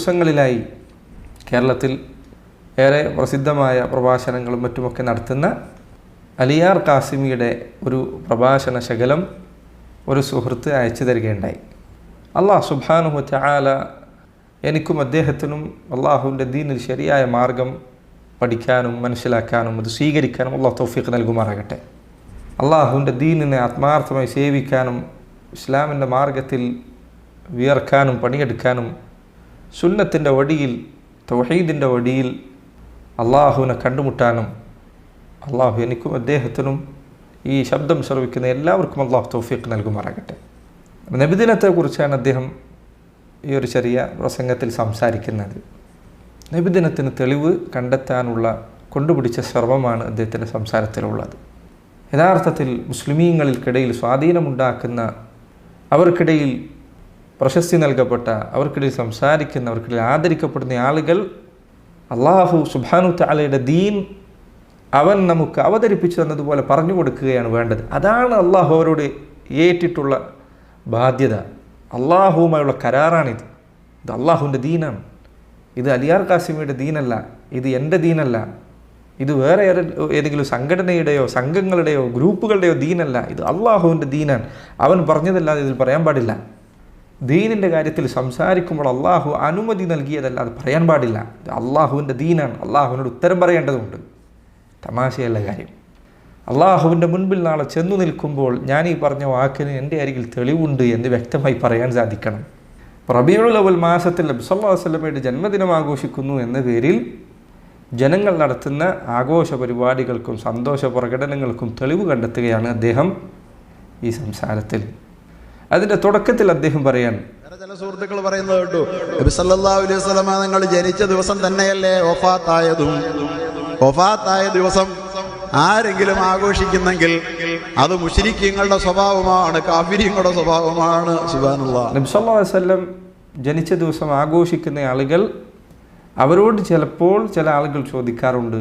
ദിവസങ്ങളിലായി കേരളത്തിൽ ഏറെ പ്രസിദ്ധമായ പ്രഭാഷണങ്ങളും മറ്റുമൊക്കെ നടത്തുന്ന അലിയാർ കാസിമിയുടെ ഒരു പ്രഭാഷണ ശകലം ഒരു സുഹൃത്ത് അയച്ചു തരികയുണ്ടായി. അല്ലാഹു സുബ്ഹാനഹു വ തആല എനിക്കും അദ്ദേഹത്തിനും അള്ളാഹുവിൻ്റെ ദീനിൽ ശരിയായ മാർഗം പഠിക്കാനും മനസ്സിലാക്കാനും അത് സ്വീകരിക്കാനും അള്ളാഹു തൗഫീഖ് നൽകുമാറാകട്ടെ. അള്ളാഹുവിൻ്റെ ദീനിനെ ആത്മാർത്ഥമായി സേവിക്കാനും ഇസ്ലാമിൻ്റെ മാർഗത്തിൽ വിയർക്കാനും പണിയെടുക്കാനും സുന്നത്തിൻ്റെ വഴിയിൽ തൗഹീദിൻ്റെ വഴിയിൽ അള്ളാഹുവിനെ കണ്ടുമുട്ടാനും അള്ളാഹു എനിക്കും അദ്ദേഹത്തിനും ഈ ശബ്ദം ശ്രവിക്കുന്ന എല്ലാവർക്കും അള്ളാഹു തൗഫീഖ് നൽകുമാറാകട്ടെ. നബിദിനത്തെക്കുറിച്ചാണ് അദ്ദേഹം ഈ ഒരു ചെറിയ പ്രസംഗത്തിൽ സംസാരിക്കുന്നത്. നബിദിനത്തിന് തെളിവ് കണ്ടെത്താനുള്ള കൊണ്ടുപിടിച്ച ശ്രമമാണ് അദ്ദേഹത്തിൻ്റെ സംസാരത്തിലുള്ളത്. യഥാർത്ഥത്തിൽ മുസ്ലിമീങ്ങൾക്കിടയിൽ സ്വാധീനമുണ്ടാക്കുന്ന, അവർക്കിടയിൽ പ്രശസ്തി നൽകപ്പെട്ട, അവർക്കിടയിൽ സംസാരിക്കുന്ന, അവർക്കിടയിൽ ആദരിക്കപ്പെടുന്ന ആളുകൾ അള്ളാഹു സുബ്ഹാനഹു വ തആലയുടെ ദീൻ അവൻ നമുക്ക് അവതരിപ്പിച്ചു തന്നതുപോലെ പറഞ്ഞു കൊടുക്കുകയാണ് വേണ്ടത്. അതാണ് അള്ളാഹു അവരോട് ഏറ്റിട്ടുള്ള ബാധ്യത. അള്ളാഹുവുമായുള്ള കരാറാണിത്. ഇത് അള്ളാഹുവിൻ്റെ ദീനാണ്. ഇത് അലിയാർ കാസിമിയുടെ ദീനല്ല, ഇത് എൻ്റെ ദീനല്ല, ഇത് വേറെ ഏതെങ്കിലും സംഘടനയുടെയോ സംഘങ്ങളുടെയോ ഗ്രൂപ്പുകളുടെയോ ദീനല്ല. ഇത് അള്ളാഹുവിൻ്റെ ദീനാണ്. അവൻ പറഞ്ഞതല്ലാതെ ഇതിൽ പറയാൻ പാടില്ല. ദീനിൻ്റെ കാര്യത്തിൽ സംസാരിക്കുമ്പോൾ അള്ളാഹു അനുമതി നൽകിയതല്ലാതെ പറയാൻ പാടില്ല. ഇത് അള്ളാഹുവിൻ്റെ ദീനാണ്. അള്ളാഹുവിനോട് ഉത്തരം പറയേണ്ടതുണ്ട്. തമാശയല്ല കാര്യം. അള്ളാഹുവിൻ്റെ മുൻപിൽ നാളെ ചെന്നു നിൽക്കുമ്പോൾ ഞാൻ ഈ പറഞ്ഞ വാക്കിന് എൻ്റെ അരികിൽ തെളിവുണ്ട് എന്ന് വ്യക്തമായി പറയാൻ സാധിക്കണം. റബീഉൽ അവ്വൽ മാസത്തിൽ നബി സല്ലല്ലാഹു അലൈഹി വസല്ലമയുടെ ജന്മദിനം ആഘോഷിക്കുന്നു എന്ന പേരിൽ ജനങ്ങൾ നടത്തുന്ന ആഘോഷ പരിപാടികൾക്കും സന്തോഷ പ്രകടനങ്ങൾക്കും തെളിവ് കണ്ടെത്തുകയാണ് അദ്ദേഹം ഈ സംസാരത്തിൽ. അതിൻ്റെ തുടക്കത്തിൽ അദ്ദേഹം പറയാൻ, ചില സുഹൃത്തുക്കൾ പറയുന്നത് കേട്ടു, നബി സല്ലല്ലാഹു അലൈഹി വസല്ലമ നിങ്ങൾ ജനിച്ച ദിവസം തന്നെയല്ലേ വഫാത്തായതും, വഫാത്തായ ദിവസം ആരെങ്കിലും ആഘോഷിക്കുന്നെങ്കിൽ അത് മുശ്രിക്കീങ്ങളുടെ സ്വഭാവമാണ്, കാഫിരീങ്ങളുടെ സ്വഭാവമാണ്. സുബ്ഹാനല്ലാഹ്. നബി സല്ലല്ലാഹു അലൈഹി വസല്ലം ജനിച്ച ദിവസം ആഘോഷിക്കുന്ന ആളുകൾ, അവരോട് ചിലപ്പോൾ ചില ആളുകൾ ചോദിക്കാറുണ്ട്,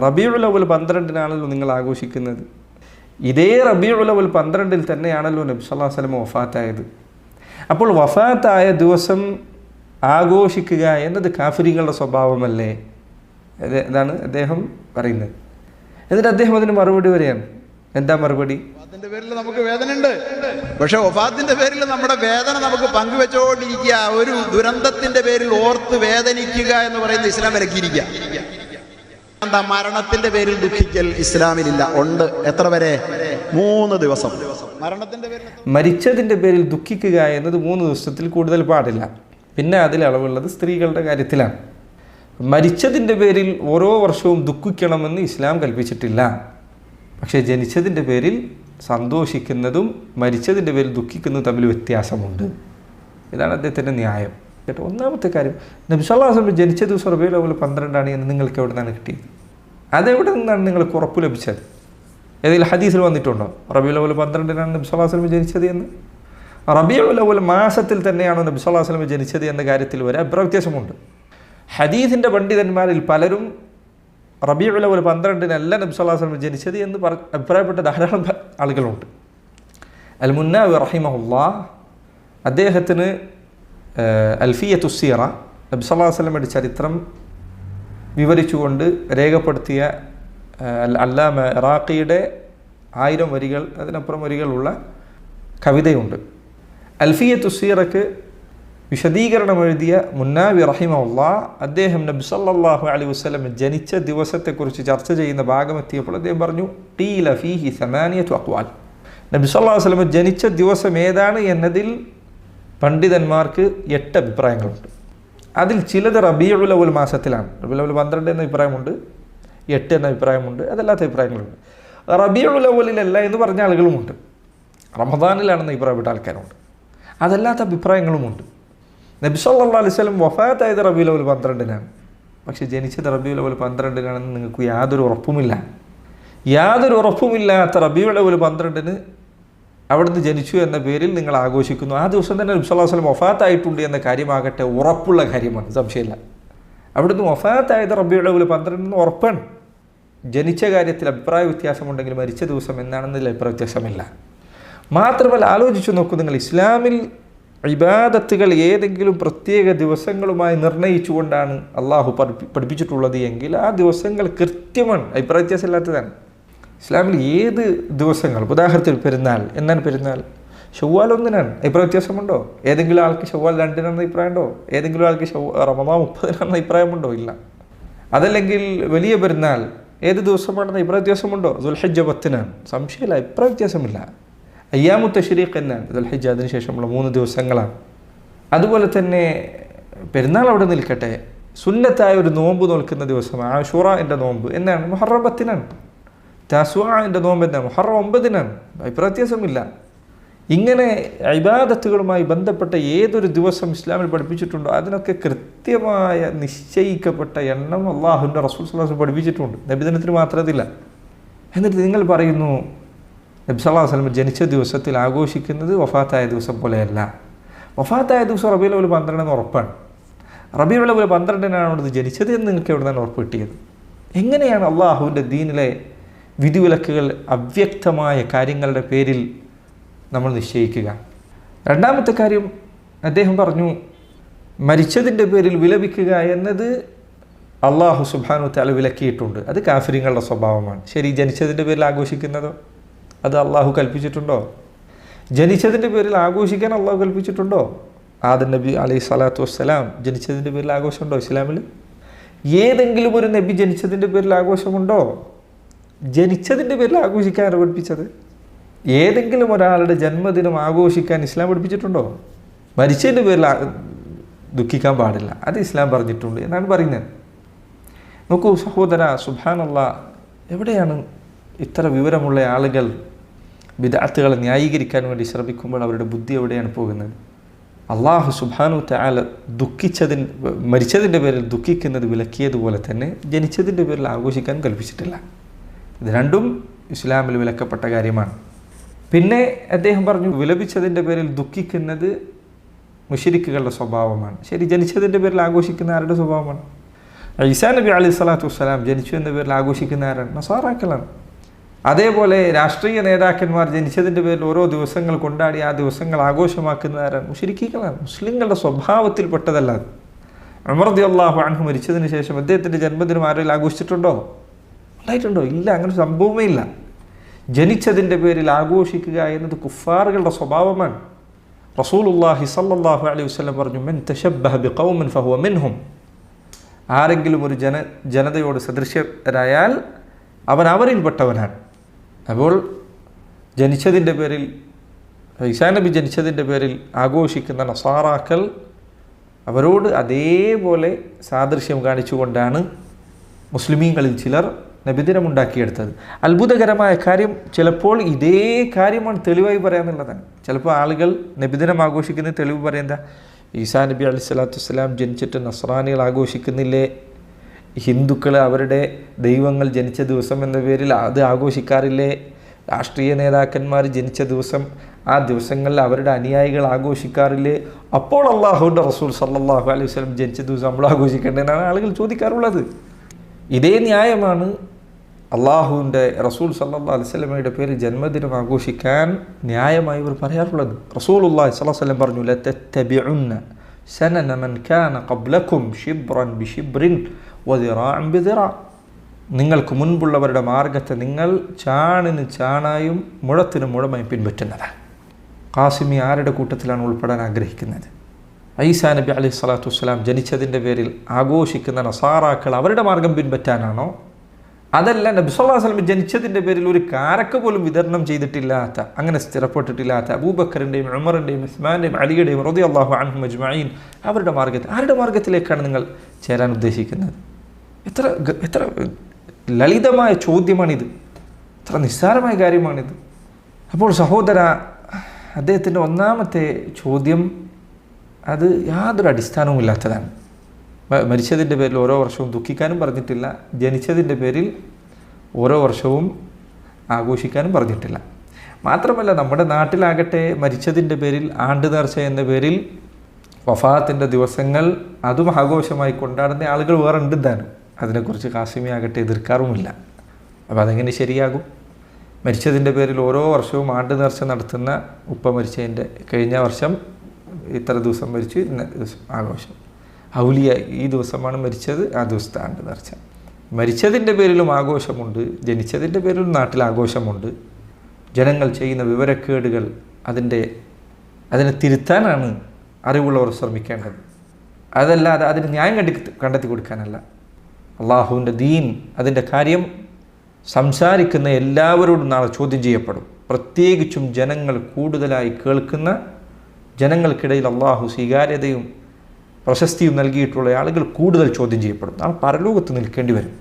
റബീഉൽ അവ്വൽ 12-നാണല്ലോ നിങ്ങൾ ആഘോഷിക്കുന്നത്, ഇതേ റബീഉൽ അവ്വൽ 12 തന്നെയാണല്ലോ നബി സല്ലല്ലാഹു അലൈഹി വസല്ലം വഫാത്തായത്. അപ്പോൾ വഫാത്തായ ദിവസം ആഘോഷിക്കുക എന്നത് കാഫിരീങ്ങളുടെ സ്വഭാവമല്ലേ? ഇതാണ് അദ്ദേഹം പറയുന്നത്. എന്നിട്ട് അദ്ദേഹം അതിന് മറുപടി വരികയാണ്. എന്താ മറുപടി? വഫാത്തിന്റെ പേരിൽ നമുക്ക് വേദനയുണ്ട്, പക്ഷെ വഫാത്തിന്റെ പേരിൽ നമ്മുടെ വേദന നമുക്ക് പങ്കുവെച്ചുകൊണ്ടിരിക്കുക. ഒരു ദുരന്തത്തിന്റെ പേരിൽ ഓർത്ത് വേദനിക്കുക എന്ന് പറയുന്നത് ഇസ്ലാം വിലക്കിയിരിക്കുക. എന്താ മരണത്തിന്റെ പേരിൽ ദുഃഖിക്കൽ ഇസ്ലാമിലില്ല. ഉണ്ട്. എത്ര വരെ? 3 ദിവസം. മരണത്തിന്റെ പേരിൽ, മരിച്ചതിൻ്റെ പേരിൽ ദുഃഖിക്കുക എന്നത് 3 ദിവസത്തിൽ കൂടുതൽ പാടില്ല. പിന്നെ അതിൽ അളവുള്ളത് സ്ത്രീകളുടെ കാര്യത്തിലാണ്. മരിച്ചതിൻ്റെ പേരിൽ ഓരോ വർഷവും ദുഃഖിക്കണമെന്ന് ഇസ്ലാം കൽപ്പിച്ചിട്ടില്ല. പക്ഷേ ജനിച്ചതിൻ്റെ പേരിൽ സന്തോഷിക്കുന്നതും മരിച്ചതിൻ്റെ പേരിൽ ദുഃഖിക്കുന്നതും തമ്മിൽ വ്യത്യാസമുണ്ട്. ഇതാണ് അദ്ദേഹത്തിൻ്റെ ന്യായം. കേട്ടോ, ഒന്നാമത്തെ കാര്യം, നബി സല്ലല്ലാഹു അലൈഹി വസല്ലം ജനിച്ച ദിവസം റബീഉൽ അവ്വൽ 12 എന്ന് നിങ്ങൾക്ക് എവിടെ നിന്നാണ് കിട്ടിയത്? അതെവിടെ നിന്നാണ് നിങ്ങൾക്ക് ഉറപ്പ് ലഭിച്ചത്? ഏതെങ്കിലും ഹദീസിൽ വന്നിട്ടുണ്ടോ റബീഉൽ അവ്വൽ 12 നബി സല്ലല്ലാഹു അലൈഹി വസല്ലം ജനിച്ചത് എന്ന്? റബീഉൽ അവ്വൽ മാസത്തിൽ തന്നെയാണോ നബി സല്ലല്ലാഹു അലൈഹി വസല്ലം ജനിച്ചത് എന്ന കാര്യത്തിൽ വരെ അഭിപ്രായ വ്യത്യാസമുണ്ട്. ഹദീസിൻ്റെ പണ്ഡിതന്മാരിൽ പലരും റബീഉൽ അവ്വൽ 12 നബി സല്ലല്ലാഹു അലൈഹി വസല്ലം ജനിച്ചത് എന്ന് അഭിപ്രായപ്പെട്ട ധാരാളം ആളുകളുണ്ട്. അൽ മുന്നാവി റഹിമഹുല്ലാഹ് അദ്ദേഹത്തിന് അൽഫിയത്തു സീറ നബി സല്ലല്ലാഹു അലൈഹി വസല്ലമയുടെ ചരിത്രം വിവരിച്ചുകൊണ്ട് രേഖപ്പെടുത്തിയ അല്ലാമ ഇറാഖിയുടെ 1000 വരികൾ അതിനപ്പുറം വരികളുള്ള കവിതയുണ്ട്. അൽഫിയത്തു സീറക്ക് വിശദീകരണം എഴുതിയ മുന്നാവി റഹിമഹുല്ലാഹ് അദ്ദേഹം നബി സല്ലല്ലാഹു അലൈഹി വസല്ലം ജനിച്ച ദിവസത്തെക്കുറിച്ച് ചർച്ച ചെയ്യുന്ന ഭാഗമെത്തിയപ്പോൾ അദ്ദേഹം പറഞ്ഞു, ഖീല ഫീഹി 8 അഖ്വാൽ. നബി സല്ലല്ലാഹു അലൈഹി വസല്ലം ജനിച്ച ദിവസം ഏതാണ് എന്നതിൽ പണ്ഡിതന്മാർക്ക് 8 അഭിപ്രായങ്ങളുണ്ട്. അതിൽ ചിലത് റബീഉൽ അവ്വൽ മാസത്തിലാണ്. റബീഉൽ അവ്വൽ 12 എന്ന അഭിപ്രായമുണ്ട്, 8 എന്ന അഭിപ്രായമുണ്ട്, അതല്ലാത്ത അഭിപ്രായങ്ങളുണ്ട്. റബീഉൽ അവ്വലിലല്ല എന്ന് പറഞ്ഞ ആളുകളുമുണ്ട്. റമദാനിലാണെന്ന് അഭിപ്രായപ്പെട്ട ആൾക്കാരുണ്ട്. അതല്ലാത്ത അഭിപ്രായങ്ങളുമുണ്ട്. നബി സല്ലല്ലാഹു അലൈഹി വസല്ലം വഫാത്തായത് റബീഉൽ അവ്വൽ 12 പക്ഷേ ജനിച്ചത് റബീഉൽ അവ്വൽ 12 നിങ്ങൾക്ക് യാതൊരു ഉറപ്പുമില്ല. യാതൊരു ഉറപ്പുമില്ലാത്ത റബീഉൽ അവ്വൽ 12 അവിടുന്ന് ജനിച്ചു എന്ന പേരിൽ നിങ്ങൾ ആഘോഷിക്കുന്നു. ആ ദിവസം തന്നെ നബി സല്ലല്ലാഹു അലൈഹി വസല്ലം വഫാത്തായിട്ടുണ്ട് എന്ന കാര്യമാകട്ടെ ഉറപ്പുള്ള കാര്യമാണ്, സംശയമില്ല. അവിടുന്ന് വഫാത്തായത് റബീഉൽ അവ്വൽ 12 ഉറപ്പാണ്. ജനിച്ച കാര്യത്തിൽ അഭിപ്രായ വ്യത്യാസമുണ്ടെങ്കിൽ മരിച്ച ദിവസം എന്നാണെന്നതിൽ അഭിപ്രായ വ്യത്യാസമില്ല. മാത്രമല്ല, ആലോചിച്ചു നോക്കൂ നിങ്ങൾ, ഇസ്ലാമിൽ ഇബാദത്തുകൾ ഏതെങ്കിലും പ്രത്യേക ദിവസങ്ങളുമായി നിർണയിച്ചുകൊണ്ടാണ് അള്ളാഹു പഠിപ്പിച്ചിട്ടുള്ളത് എങ്കിൽ ആ ദിവസങ്ങൾ കൃത്യമാണ്, അഭിപ്രായ വ്യത്യാസമില്ലാത്തതാണ്. ഇസ്ലാമിൽ ഏത് ദിവസങ്ങൾ, ഉദാഹരണത്തിന് പെരുന്നാൾ, എന്നാണ് പെരുന്നാൾ? ശവ്വാൽ 1-നാണ്, അഭിപ്രായ വ്യത്യാസമുണ്ടോ? ഏതെങ്കിലും ആൾക്ക് ശവ്വാൽ 2-നാണെന്ന് അഭിപ്രായമുണ്ടോ? ഏതെങ്കിലും ആൾക്ക് റമദാൻ 30-നാണെന്ന് അഭിപ്രായമുണ്ടോ? ഇല്ല. അതല്ലെങ്കിൽ വലിയ പെരുന്നാൾ ഏത് ദിവസമാണെന്ന് അഭിപ്രായ വ്യത്യാസമുണ്ടോ? ദുൽഹിജ്ജ 10-നാണ്, സംശയമില്ല, അഭിപ്രായ വ്യത്യാസമില്ല. അയ്യാമു തശ്രീഖ് എന്നാണ്, ദുൽഹിജ്ജ അതിനുശേഷമുള്ള 3 ദിവസങ്ങളാണ്. അതുപോലെ തന്നെ പെരുന്നാൾ അവിടെ നിൽക്കട്ടെ, സുന്നത്തായ ഒരു നോമ്പ് നോൽക്കുന്ന ദിവസം ആശൂറയുടെ നോമ്പ് എന്നാണ്, മുഹറം 10-നാണ്. തസ്വാഇൻ്റെ നോമ്പ് എന്നാണ്, മുഹറം 9-നാണ്, അഭിപ്രായ വ്യത്യാസമില്ല. ഇങ്ങനെ ഇബാദത്തുകളുമായി ബന്ധപ്പെട്ട ഏതൊരു ദിവസം ഇസ്ലാമിൽ പഠിപ്പിച്ചിട്ടുണ്ടോ അതിനൊക്കെ കൃത്യമായ നിശ്ചയിക്കപ്പെട്ട എണ്ണം അള്ളാഹുവിൻ്റെ റസൂൽ സ്വല്ലല്ലാഹു അലൈഹി വസല്ലം പഠിപ്പിച്ചിട്ടുണ്ട്. നബിദിനത്തിന് മാത്രമല്ല. എന്നിട്ട് നിങ്ങൾ പറയുന്നു നബി സല്ലല്ലാഹു അലൈഹി വസല്ലം ജനിച്ച ദിവസത്തിൽ ആഘോഷിക്കുന്നത് വഫാത്തായ ദിവസം പോലെയല്ല. വഫാത്തായ ദിവസം റബീഉൽ അവ്വൽ 12 ഉറപ്പാണ്. റബീഉൽ അവ്വൽ 12-നാണ് ഇത് ജനിച്ചത് എന്ന് നിങ്ങൾക്ക് എവിടെ നിന്നാണ് ഉറപ്പ് കിട്ടിയത്? എങ്ങനെയാണ് അള്ളാഹുവിൻ്റെ ദീനിലെ വിധിവിലക്കുകൾ അവ്യക്തമായ കാര്യങ്ങളുടെ പേരിൽ നമ്മൾ നിശ്ചയിക്കുക? രണ്ടാമത്തെ കാര്യം, അദ്ദേഹം പറഞ്ഞു മരിച്ചതിൻ്റെ പേരിൽ വിലപിക്കുക എന്നത് അള്ളാഹു സുബ്ഹാനഹു വ തആല വിലക്കിയിട്ടുണ്ട്. അത് കാഫിര്യങ്ങളുടെ സ്വഭാവമാണ്. ശരി, ജനിച്ചതിൻ്റെ പേരിൽ ആഘോഷിക്കുന്നതോ? അത് അള്ളാഹു കൽപ്പിച്ചിട്ടുണ്ടോ? ജനിച്ചതിൻ്റെ പേരിൽ ആഘോഷിക്കാൻ അള്ളാഹു കൽപ്പിച്ചിട്ടുണ്ടോ? ആദം നബി അലൈഹി സ്വലാത്തു വസ്സലാം ജനിച്ചതിൻ്റെ പേരിൽ ആഘോഷമുണ്ടോ ഇസ്ലാമിൽ? ഏതെങ്കിലും ഒരു നബി ജനിച്ചതിൻ്റെ പേരിൽ ആഘോഷമുണ്ടോ? ജനിച്ചതിൻ്റെ പേരിൽ ആഘോഷിക്കാനാണ് പഠിപ്പിച്ചത്. ഏതെങ്കിലും ഒരാളുടെ ജന്മദിനം ആഘോഷിക്കാൻ ഇസ്ലാം പഠിപ്പിച്ചിട്ടുണ്ടോ? മരിച്ചതിൻ്റെ പേരിൽ ദുഃഖിക്കാൻ പാടില്ല, അത് ഇസ്ലാം പറഞ്ഞിട്ടുണ്ട് എന്നാണ് പറയുന്നത്. നോക്കൂ സഹോദര, സുബ്ഹാനല്ലാഹ്, എവിടെയാണ് ഇത്ര വിവരമുള്ള ആളുകൾ ബിദ്അത്തുകളെ ന്യായീകരിക്കാൻ വേണ്ടി ശ്രമിക്കുമ്പോൾ അവരുടെ ബുദ്ധി എവിടെയാണ് പോകുന്നത്? അള്ളാഹു സുബ്ഹാനഹു തആല മരിച്ചതിൻ്റെ പേരിൽ ദുഃഖിക്കുന്നത് വിലക്കിയതുപോലെ തന്നെ ജനിച്ചതിൻ്റെ പേരിൽ ആഘോഷിക്കാൻ കൽപ്പിച്ചിട്ടില്ല. ഇത് രണ്ടും ഇസ്ലാമിൽ വിലക്കപ്പെട്ട കാര്യമാണ്. പിന്നെ അദ്ദേഹം പറഞ്ഞു വിലപിച്ചതിൻ്റെ പേരിൽ ദുഃഖിക്കുന്നത് മുശ്രിക്കുകളുടെ സ്വഭാവമാണ്. ശരി, ജനിച്ചതിൻ്റെ പേരിൽ ആഘോഷിക്കുന്ന ആരുടെ സ്വഭാവമാണ്? ഈസാ നബി അലൈഹി സ്വലാത്തു വസ്സലാം ജനിച്ചു എന്ന പേരിൽ ആഘോഷിക്കുന്ന ആരാണ്? നസാറാക്കളാണ്. അതേപോലെ രാഷ്ട്രീയ നേതാക്കന്മാർ ജനിച്ചതിൻ്റെ പേരിൽ ഓരോ ദിവസങ്ങൾ കൊണ്ടാടി ആ ദിവസങ്ങൾ ആഘോഷമാക്കുന്ന ആരാണ്? മുശ്രിക്കുകളാണ്. മുസ്ലിങ്ങളുടെ സ്വഭാവത്തിൽപ്പെട്ടതല്ല. ഉമർ റളിയല്ലാഹു അൻഹു മരിച്ചതിന് ശേഷം അദ്ദേഹത്തിൻ്റെ ജന്മദിനം ആരെങ്കിലും ആഘോഷിച്ചിട്ടുണ്ടോ? ഉണ്ടായിട്ടുണ്ടോ? ഇല്ല, അങ്ങനെ സംഭവമേ ഇല്ല. ജനിച്ചതിൻ്റെ പേരിൽ ആഘോഷിക്കുക എന്നത് കുഫാറുകളുടെ സ്വഭാവമാണ്. റസൂലുള്ളാഹി സ്വല്ലല്ലാഹു അലൈഹി വസല്ലം പറഞ്ഞു, മൻ തശബ്ബഹ ബിഖൗമിൻ ഫഹുവ മിൻഹും. ആരെങ്കിലും ഒരു ജനതയോട് സദൃശ്യരായാൽ അവൻ അവരിൽപ്പെട്ടവനാണ്. അപ്പോൾ ജനിച്ചതിൻ്റെ പേരിൽ, ഈസാ നബി ജനിച്ചതിൻ്റെ പേരിൽ ആഘോഷിക്കുന്ന നസാറാക്കൾ, അവരോട് അതേപോലെ സാദൃശ്യം കാണിച്ചുകൊണ്ടാണ് മുസ്ലിമീങ്ങളിൽ ചിലർ നബിദിനമുണ്ടാക്കിയെടുത്തത്. അത്ഭുതകരമായ കാര്യം, ചിലപ്പോൾ ഇതേ കാര്യമാണ് തെളിവായി പറയാമെന്നുള്ളതാണ്. ചിലപ്പോൾ ആളുകൾ നബിദിനം ആഘോഷിക്കുന്ന തെളിവ് പറയുന്നത്, ഈസാ നബി അലൈഹി സ്വലാത്തു വസ്സലാം ജനിച്ചിട്ട് നസ്രാനികൾ ആഘോഷിക്കുന്നില്ലേ, ഹിന്ദുക്കൾ അവരുടെ ദൈവങ്ങൾ ജനിച്ച ദിവസം എന്ന പേരിൽ അത് ആഘോഷിക്കാറില്ലേ, രാഷ്ട്രീയ നേതാക്കന്മാർ ജനിച്ച ദിവസം ആ ദിവസങ്ങളിൽ അവരുടെ അനുയായികൾ ആഘോഷിക്കാറില്ലേ, അപ്പോൾ അള്ളാഹുവിൻ്റെ റസൂൽ സല്ലല്ലാഹു അലൈഹി വസല്ലം ജനിച്ച ദിവസം നമ്മൾ ആഘോഷിക്കേണ്ടതെന്നാണ് ആളുകൾ ചോദിക്കാറുള്ളത്. ഇതേ ന്യായമാണ് അള്ളാഹുവിൻ്റെ റസൂൽ സല്ലല്ലാഹു അലൈഹി വസല്ലമയുടെ പേരിൽ ജന്മദിനം ആഘോഷിക്കാൻ ന്യായമായി ഇവർ പറയാറുള്ളത്. റസൂലുള്ളാഹി സ്വല്ലല്ലാഹു അലൈഹി വസല്ലം പറഞ്ഞു, ലതത്തബിഉന്ന സനന മൻ കാന ഖബ്ലകും ശിബ്റൻ ബിശിബ്റിൻ വദിറാഅൻ ബിദിറാ. നിങ്ങൾക്ക് മുൻപുള്ളവരുടെ മാർഗത്തെ നിങ്ങൾ ചാണിന് ചാണായും മുഴത്തിന് മുഴമായും പിൻപറ്റുന്നതാണ്. ഖാസിമി ആരുടെ കൂട്ടത്തിലാണ് ഉൾപ്പെടാൻ ആഗ്രഹിക്കുന്നത്? ഈസാ നബി അലൈഹി സ്വലാത്തു വസ്സലാം ജനിച്ചതിൻ്റെ പേരിൽ ആഘോഷിക്കുന്ന നസാറാക്കൾ അവരുടെ മാർഗം പിൻപറ്റാനാണോ? അതല്ല, നബി സല്ലല്ലാഹു അലൈഹി വസല്ലം ജനിച്ചതിൻ്റെ പേരിൽ ഒരു കാരക്ക പോലും വിതരണം ചെയ്തിട്ടില്ലാത്ത, അങ്ങനെ സ്ഥിരപ്പെട്ടിട്ടില്ലാത്ത അബൂബക്കറിൻ്റെയും ഉമറിൻ്റെയും ഉസ്മാൻ്റെയും അലിയുടെയും റളിയല്ലാഹു അൻഹും അജ്മഈൻ അവരുടെ മാർഗത്തിൽ, ആരുടെ മാർഗത്തിലേക്കാണ് നിങ്ങൾ ചേരാൻ ഉദ്ദേശിക്കുന്നത്? എത്ര ലളിതമായ ചോദ്യമാണിത്, എത്ര നിസ്സാരമായ കാര്യമാണിത്. അപ്പോൾ സഹോദര, അദ്ദേഹത്തിൻ്റെ ഒന്നാമത്തെ ചോദ്യം അത് യാതൊരു അടിസ്ഥാനവും ഇല്ലാത്തതാണ്. മരിച്ചതിൻ്റെ പേരിൽ ഓരോ വർഷവും ദുഃഖിക്കാനും പറഞ്ഞിട്ടില്ല, ജനിച്ചതിൻ്റെ പേരിൽ ഓരോ വർഷവും ആഘോഷിക്കാനും പറഞ്ഞിട്ടില്ല. മാത്രമല്ല, നമ്മുടെ നാട്ടിലാകട്ടെ മരിച്ചതിൻ്റെ പേരിൽ ആണ്ട് നേർച്ച എന്ന പേരിൽ വഫാത്തിൻ്റെ ദിവസങ്ങൾ അതും ആഘോഷമായി കൊണ്ടാടുന്ന ആളുകൾ വേറെ ഉണ്ട് താനും. അതിനെക്കുറിച്ച് ഖാസിമി ആകട്ടെ എതിർക്കാറുമില്ല. അപ്പോൾ അതെങ്ങനെ ശരിയാകും? മരിച്ചതിൻ്റെ പേരിൽ ഓരോ വർഷവും ആണ്ട് നേർച്ച നടത്തുന്ന, ഉപ്പ മരിച്ചതിൻ്റെ കഴിഞ്ഞ വർഷം ഇത്ര ദിവസം മരിച്ചു, ഇന്ന ദിവസം ആഘോഷം. ഔലിയ ഈ ദിവസമാണ് മരിച്ചത്, ആ ദിവസത്തെ ആണ്ട് നേർച്ച. മരിച്ചതിൻ്റെ പേരിലും ആഘോഷമുണ്ട്, ജനിച്ചതിൻ്റെ പേരിലും നാട്ടിൽ ആഘോഷമുണ്ട്. ജനങ്ങൾ ചെയ്യുന്ന വിവരക്കേടുകൾ അതിനെ തിരുത്താനാണ് അറിവുള്ളവർ ശ്രമിക്കേണ്ടത്. അതല്ലാതെ അതിന് ന്യായം കണ്ടെത്തി കൊടുക്കാനല്ല. അള്ളാഹുവിൻ്റെ ദീൻ, അതിൻ്റെ കാര്യം സംസാരിക്കുന്ന എല്ലാവരോടും നാളെ ചോദ്യം ചെയ്യപ്പെടും. പ്രത്യേകിച്ചും ജനങ്ങൾ കൂടുതലായി കേൾക്കുന്ന, ജനങ്ങൾക്കിടയിൽ അള്ളാഹു സ്വീകാര്യതയും പ്രശസ്തിയും നൽകിയിട്ടുള്ള ആളുകൾ കൂടുതൽ ചോദ്യം ചെയ്യപ്പെടും. നാളെ പരലോകത്ത് നിൽക്കേണ്ടി വരും.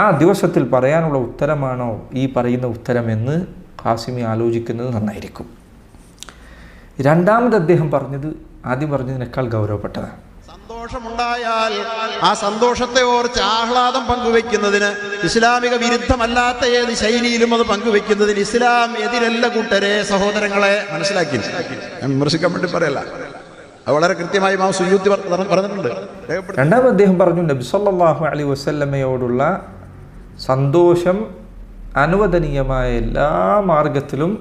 ആ ദിവസത്തിൽ പറയാനുള്ള ഉത്തരമാണോ ഈ പറയുന്ന ഉത്തരമെന്ന് ഖാസിമി ആലോചിക്കുന്നത് നന്നായിരിക്കും. രണ്ടാമത് അദ്ദേഹം പറഞ്ഞത് ആദ്യം പറഞ്ഞതിനേക്കാൾ ഗൗരവപ്പെട്ടതാണ്. സന്തോഷമുണ്ടായാൽ ആ സന്തോഷത്തെ ഓർച്ച് ആഹ്ലാദം പങ്കുവെക്കുന്നതിന്, ഇസ്ലാമിക വിരുദ്ധമല്ലാത്ത ഏത് ശൈലിയിലും അത് പങ്കുവെക്കുന്നതിന് ഇസ്ലാം എതിരല്ല. കൂട്ടരെ, സഹോദരങ്ങളെ, മനസ്സിലാക്കി. ഞാൻ വിമർശിക്കാൻ വേണ്ടി പറയല്ല, അത് വളരെ കൃത്യമായി ഇമാം സുയൂത്തി പറഞ്ഞിട്ടുണ്ട്. രണ്ടാമത് അദ്ദേഹം പറഞ്ഞു, നബി സല്ലല്ലാഹു അലൈഹി വസല്ലമയോടുള്ള സന്തോഷം അനുവദനീയമായ എല്ലാ മാർഗത്തിലും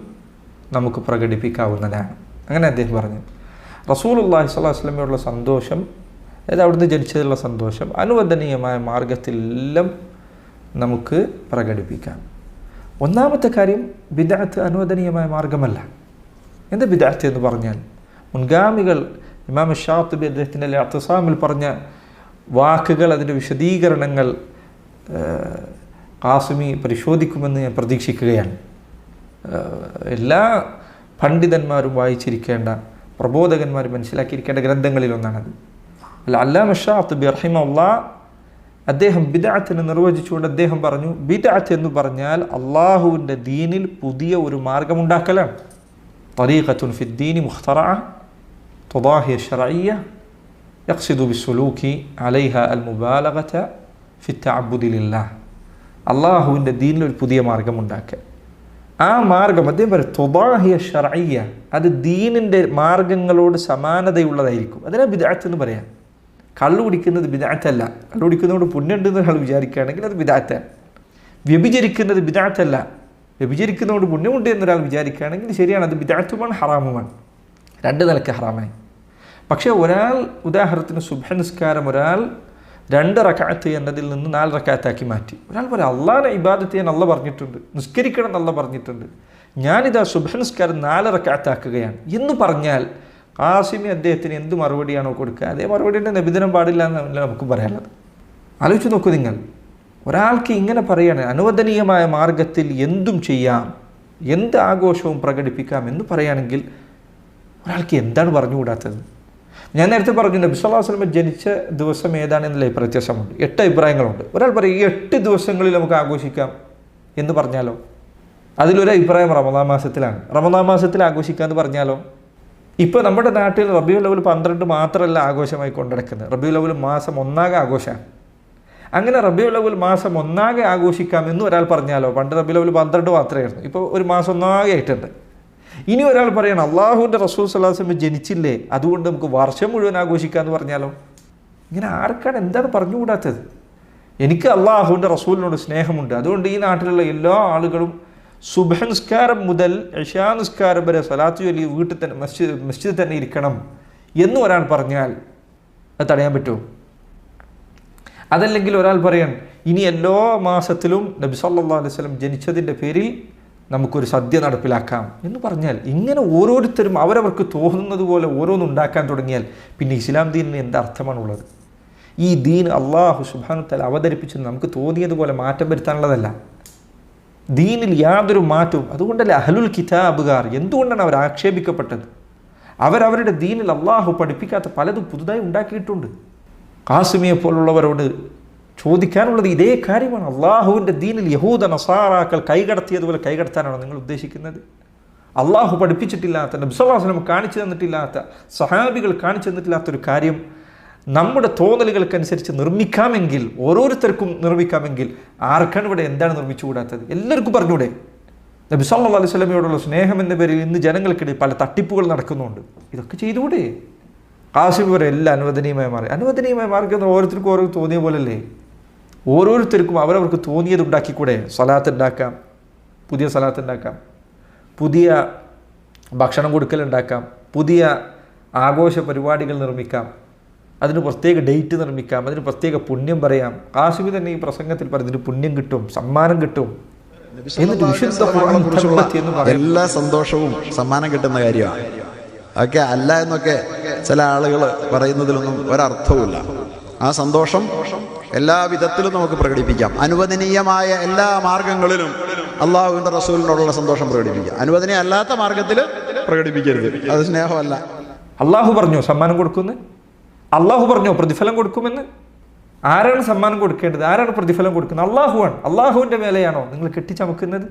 നമുക്ക് പ്രകടിപ്പിക്കാവുന്നതാണ്. അങ്ങനെ അദ്ദേഹം പറഞ്ഞു. റസൂലുള്ളാഹി സ്വല്ലല്ലാഹു അലൈഹി വസല്ലമയോടുള്ള സന്തോഷം, അതായത് അവിടുന്ന് ജനിച്ചതിലുള്ള സന്തോഷം അനുവദനീയമായ മാർഗത്തിലെല്ലാം നമുക്ക് പ്രകടിപ്പിക്കാം. ഒന്നാമത്തെ കാര്യം, ബിദ്അത്ത് അനുവദനീയമായ മാർഗമല്ല. എന്താ ബിദ്അത്ത് എന്ന് പറഞ്ഞാൽ? മുൻഗാമികൾ ഇമാം ഷാത്തിബി അദ്ദേഹത്തിൻ്റെ ഇഅ്തിസാമിൽ പറഞ്ഞ വാക്കുകൾ, അതിൻ്റെ വിശദീകരണങ്ങൾ ഖാസിമി പരിശോധിക്കുമെന്ന് ഞാൻ പ്രതീക്ഷിക്കുകയാണ്. എല്ലാ പണ്ഡിതന്മാരും വായിച്ചിരിക്കേണ്ട, പ്രബോധകന്മാർ മനസ്സിലാക്കിയിരിക്കേണ്ട ഗ്രന്ഥങ്ങളിലൊന്നാണത്. അല്ലാമ ഷാത്തിബി റഹിമഹുല്ലാഹ് അദ്ദേഹം ബിദ്അത്തിനെ നിർവചിച്ചുകൊണ്ട് അദ്ദേഹം പറഞ്ഞു, ബിദ്അത്ത് എന്ന് പറഞ്ഞാൽ അള്ളാഹുവിൻ്റെ ദീനിൽ പുതിയ ഒരു മാർഗമുണ്ടാക്കലാണ്. തരീഖത്തുൻ ഫിദ്ദീനി മുഖ്തറഅ തുദാഹിയ ശർഇയ്യ യഖ്സിദു ബിസ്സുലൂകി അലൈഹ അൽ മുബാലഗത ഫി തഅബ്ബുദി ലില്ലാഹ്. അള്ളാഹുവിൻ്റെ ദീനിൽ ഒരു പുതിയ മാർഗമുണ്ടാക്കുക. ആ മാർഗം അദ്ദേഹം പറയും തുദാഹിയ ശർഇയ്യ, അത് ദീനിൻ്റെ മാർഗങ്ങളോട് സമാനതയുള്ളതായിരിക്കും. അതിനാ ബിദ്അത്ത് എന്ന് പറയാം. കള്ളു കുടിക്കുന്നത് ബിദ്അത്തല്ല. കള്ളു കുടിക്കുന്നതുകൊണ്ട് പുണ്യമുണ്ടെന്ന് ഒരാൾ വിചാരിക്കുകയാണെങ്കിൽ അത് ബിദ്അത്താണ്. വ്യഭിചരിക്കുന്നത് ബിദ്അത്തല്ല. വ്യഭിചരിക്കുന്നതുകൊണ്ട് പുണ്യമുണ്ട് എന്നൊരാൾ വിചാരിക്കുകയാണെങ്കിൽ ശരിയാണ്, അത് ബിദ്അത്തുമാണ്, ഹറാമുമാണ്. രണ്ട് നിലയ്ക്ക് ഹറാമായി. പക്ഷേ ഒരാൾ, ഉദാഹരണത്തിന് സുബ്ഹ് നിസ്കാരം ഒരാൾ 2 റക്അത്ത് എന്നതിൽ നിന്ന് 4 റക്അത്താക്കി മാറ്റി. ഒരാൾ പറയും അള്ളാഹുവിനെ ഇബാദത്ത് ചെയ്യാൻ അള്ളാഹ് പറഞ്ഞിട്ടുണ്ട്, നിസ്കരിക്കണം എന്ന് അള്ളാഹ് പറഞ്ഞിട്ടുണ്ട്, ഞാനിതാ സുബ്ഹ് നിസ്കാരം 4 റക്അത്താക്കുകയാണ് എന്ന് പറഞ്ഞാൽ ഖാസിമി അദ്ദേഹത്തിന് എന്ത് മറുപടിയാണോ കൊടുക്കുക, അതേ മറുപടിയുടെ നബിദിനം പാടില്ല എന്നല്ല നമുക്ക് പറയാനുള്ളത്. ആലോചിച്ച് നോക്കൂ നിങ്ങൾ. ഒരാൾക്ക് ഇങ്ങനെ പറയാണ്, അനുവദനീയമായ മാർഗത്തിൽ എന്തും ചെയ്യാം, എന്ത് ആഘോഷവും പ്രകടിപ്പിക്കാം എന്ന് പറയുകയാണെങ്കിൽ ഒരാൾക്ക് എന്താണ് പറഞ്ഞുകൂടാത്തത്? ഞാൻ നേരത്തെ പറഞ്ഞു, നബി സല്ലല്ലാഹു അലൈഹി വസല്ലം ജനിച്ച ദിവസം ഏതാണെന്നുള്ള വ്യത്യാസമുണ്ട്. 8 അഭിപ്രായങ്ങളുണ്ട്. ഒരാൾ പറയും ഈ 8 ദിവസങ്ങളിൽ നമുക്ക് ആഘോഷിക്കാം എന്ന് പറഞ്ഞാലോ? അതിലൊരു അഭിപ്രായം റമദാൻ മാസത്തിലാണ്. റമദാൻ മാസത്തിൽ ആഘോഷിക്കുക എന്ന് പറഞ്ഞാലോ? ഇപ്പോൾ നമ്മുടെ നാട്ടിൽ റബീഉൽ അവ്വൽ 12 മാത്രമല്ല ആഘോഷമായി കൊണ്ടുനടക്കുന്നത്. റബീഉൽ അവ്വൽ മാസം ഒന്നാകെ ആഘോഷമാണ്. അങ്ങനെ റബീഉൽ അവ്വൽ മാസം ഒന്നാകെ ആഘോഷിക്കാം എന്ന് ഒരാൾ പറഞ്ഞാലോ? പണ്ട് റബീഉൽ അവ്വൽ 12 മാത്രമായിരുന്നു, ഇപ്പോൾ ഒരു മാസം ഒന്നാകെ ആയിട്ടുണ്ട്. ഇനി ഒരാൾ പറയണം അള്ളാഹുവിൻ്റെ റസൂൽ സ്വല്ലല്ലാഹു അലൈഹി വസല്ലം ജനിച്ചില്ലേ, അതുകൊണ്ട് നമുക്ക് വർഷം മുഴുവൻ ആഘോഷിക്കാമെന്ന് പറഞ്ഞാലോ? ഇങ്ങനെ ആർക്കാണ് എന്താണ് പറഞ്ഞുകൂടാത്തത്? എനിക്ക് അള്ളാഹുവിൻ്റെ റസൂലിനോട് സ്നേഹമുണ്ട്, അതുകൊണ്ട് ഈ നാട്ടിലുള്ള എല്ലാ ആളുകളും സുബ്ഹ് നിസ്കാരം മുതൽ ഇശാ നിസ്കാരം വരെ സ്വലാത്ത് ചൊല്ലി വീട്ടിൽ തന്നെ മസ്ജിദിൽ തന്നെ ഇരിക്കണം എന്ന് ഒരാൾ പറഞ്ഞാൽ അത് തടയാൻ പറ്റുമോ? അതല്ലെങ്കിൽ ഒരാൾ പറയാൻ ഇനി എല്ലാ മാസത്തിലും നബി സല്ലല്ലാഹു അലൈഹി വസല്ലം ജനിച്ചതിൻ്റെ പേരിൽ നമുക്കൊരു സദ്യ നടപ്പിലാക്കാം എന്ന് പറഞ്ഞാൽ, ഇങ്ങനെ ഓരോരുത്തരും അവരവർക്ക് തോന്നുന്നത് പോലെ ഓരോന്നുണ്ടാക്കാൻ തുടങ്ങിയാൽ പിന്നെ ഇസ്ലാം ദീനിന് എന്തർത്ഥമാണുള്ളത്? ഈ ദീൻ അള്ളാഹു സുബ്ഹാനഹു വതആല അവതരിപ്പിച്ചത് നമുക്ക് തോന്നിയതുപോലെ മാറ്റം വരുത്താനുള്ളതല്ല. ദീനിൽ യാതൊരു മാറ്റവും. അതുകൊണ്ടല്ലേ അഹ്ലുൽ കിതാബുകാർ എന്തുകൊണ്ടാണ് അവർ ആക്ഷേപിക്കപ്പെട്ടത്? അവരവരുടെ ദീനിൽ അള്ളാഹു പഠിപ്പിക്കാത്ത പലതും പുതുതായി ഉണ്ടാക്കിയിട്ടുണ്ട്. ഖാസിമിയെ പോലുള്ളവരോട് ചോദിക്കാനുള്ളത് ഇതേ കാര്യമാണ്. അള്ളാഹുവിൻ്റെ ദീനിൽ യഹൂദ നസാറാക്കൾ കൈകടത്തിയതുപോലെ കൈകടത്താനാണോ നിങ്ങൾ ഉദ്ദേശിക്കുന്നത്? അള്ളാഹു പഠിപ്പിച്ചിട്ടില്ലാത്ത, നബി സല്ലല്ലാഹു അലൈഹി വസല്ലം കാണിച്ചു തന്നിട്ടില്ലാത്ത, സഹാബികൾ കാണിച്ചു തന്നിട്ടില്ലാത്തൊരു കാര്യം നമ്മുടെ തോന്നലുകൾക്കനുസരിച്ച് നിർമ്മിക്കാമെങ്കിൽ, ഓരോരുത്തർക്കും നിർമ്മിക്കാമെങ്കിൽ ആർക്കാണ് ഇവിടെ എന്താണ് നിർമ്മിച്ചുകൂടാത്തത്? എല്ലാവർക്കും പറഞ്ഞൂടെ? നബി സല്ലല്ലാഹു അലൈഹി വസല്ലമയോടുള്ള സ്നേഹം എന്ന പേരിൽ ഇന്ന് ജനങ്ങൾക്കിടയിൽ പല തട്ടിപ്പുകൾ നടക്കുന്നുണ്ട്. ഇതൊക്കെ ചെയ്തുകൂടെ? ഖാസിമി വരെ എല്ലാം അനുവദനീയമായ മാർഗം. അനുവദനീയമായ മാർഗം ഓരോരുത്തർക്കും ഓരോ തോന്നിയ പോലല്ലേ? ഓരോരുത്തർക്കും അവരവർക്ക് തോന്നിയത് ഉണ്ടാക്കിക്കൂടെ? സലാത്ത് ഉണ്ടാക്കാം, പുതിയ സലാത്ത് ഉണ്ടാക്കാം, പുതിയ ഭക്ഷണം കൊടുക്കലുണ്ടാക്കാം, പുതിയ ആഘോഷ പരിപാടികൾ നിർമ്മിക്കാം, അതിന് പ്രത്യേക ഡേറ്റ് നിർമ്മിക്കാം, അതിന് പ്രത്യേക പുണ്യം പറയാം. ഖാസിമി തന്നെ ഈ പ്രസംഗത്തിൽ പറഞ്ഞതിന് പുണ്യം കിട്ടും, സമ്മാനം കിട്ടും. എന്നിട്ട് വിശുദ്ധ ഖുർആൻ തബ്ബത്ത് എന്ന് പറയും. എല്ലാ സന്തോഷവും സമ്മാനം കിട്ടുന്ന കാര്യമാണ്. ഒക്കെ അല്ല എന്നൊക്കെ ചില ആളുകൾ പറയുന്നതിലൊന്നും ഒരർത്ഥവുമില്ല. ആ സന്തോഷം എല്ലാ വിധത്തിലും നമുക്ക് പ്രകടിപ്പിക്കാം. അനുവദനീയമായ എല്ലാ മാർഗങ്ങളിലും അള്ളാഹുവിൻ്റെ റസൂലിനോടുള്ള സന്തോഷം പ്രകടിപ്പിക്കാം. അനുവദനീയ അല്ലാത്ത മാർഗത്തിൽ പ്രകടിപ്പിക്കരുത്, അത് സ്നേഹമല്ല. അള്ളാഹു പറഞ്ഞോ സമ്മാനം കൊടുക്കുമെന്ന്? അള്ളാഹു പറഞ്ഞോ പ്രതിഫലം കൊടുക്കുമെന്ന്? ആരാണ് സമ്മാനം കൊടുക്കേണ്ടത്? ആരാണ് പ്രതിഫലം കൊടുക്കുന്നത്? അള്ളാഹുവാണ്. അള്ളാഹുവിൻ്റെ മേലെയാണോ നിങ്ങൾ കെട്ടിച്ചമക്കുന്നത്?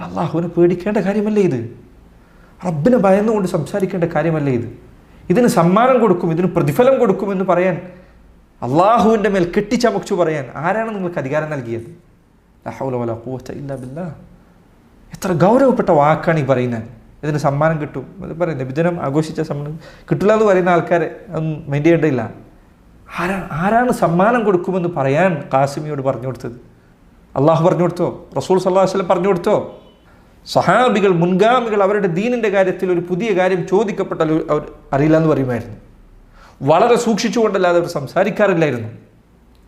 അള്ളാഹുവിനെ പേടിക്കേണ്ട കാര്യമല്ലേ ഇത്? റബ്ബിനെ ഭയന്നുകൊണ്ട് സംസാരിക്കേണ്ട കാര്യമല്ലേ ഇത്? ഇതിന് സമ്മാനം കൊടുക്കും, ഇതിന് പ്രതിഫലം കൊടുക്കുമെന്ന് പറയാൻ, അള്ളാഹുവിൻ്റെ മേൽ കെട്ടിച്ചമച്ചു പറയാൻ ആരാണ് നിങ്ങൾക്ക് അധികാരം നൽകിയത്? ലാ ഹൗല വലാ ഖുവത ഇല്ലാ ബില്ലാഹ്. എത്ര ഗൗരവപ്പെട്ട വാക്കാണ് ഈ പറയുന്നത്. ഇതിന് സമ്മാനം കിട്ടും അത് പറയും. നബിദിനം ആഘോഷിച്ച സമ്മാനം കിട്ടില്ല എന്ന് പറയുന്ന ആൾക്കാരെ ഒന്നും മൈൻഡ് ചെയ്യേണ്ടതില്ല. ആരാണ് സമ്മാനം കൊടുക്കുമെന്ന് പറയാൻ ഖാസിമിയോട് പറഞ്ഞു കൊടുത്തത്? അള്ളാഹു പറഞ്ഞു കൊടുത്തോ? റസൂൽ സല്ലല്ലാഹു അലൈഹി വസല്ലം പറഞ്ഞു കൊടുത്തോ? സഹാബികൾ, മുൻഗാമികൾ അവരുടെ ദീനിൻ്റെ കാര്യത്തിൽ ഒരു പുതിയ കാര്യം ചോദിക്കപ്പെട്ടാൽ അവർ അറിയില്ല എന്ന് പറയുമായിരുന്നു. വളരെ സൂക്ഷിച്ചുകൊണ്ടല്ലാതെ അവർ സംസാരിക്കാറില്ലായിരുന്നു.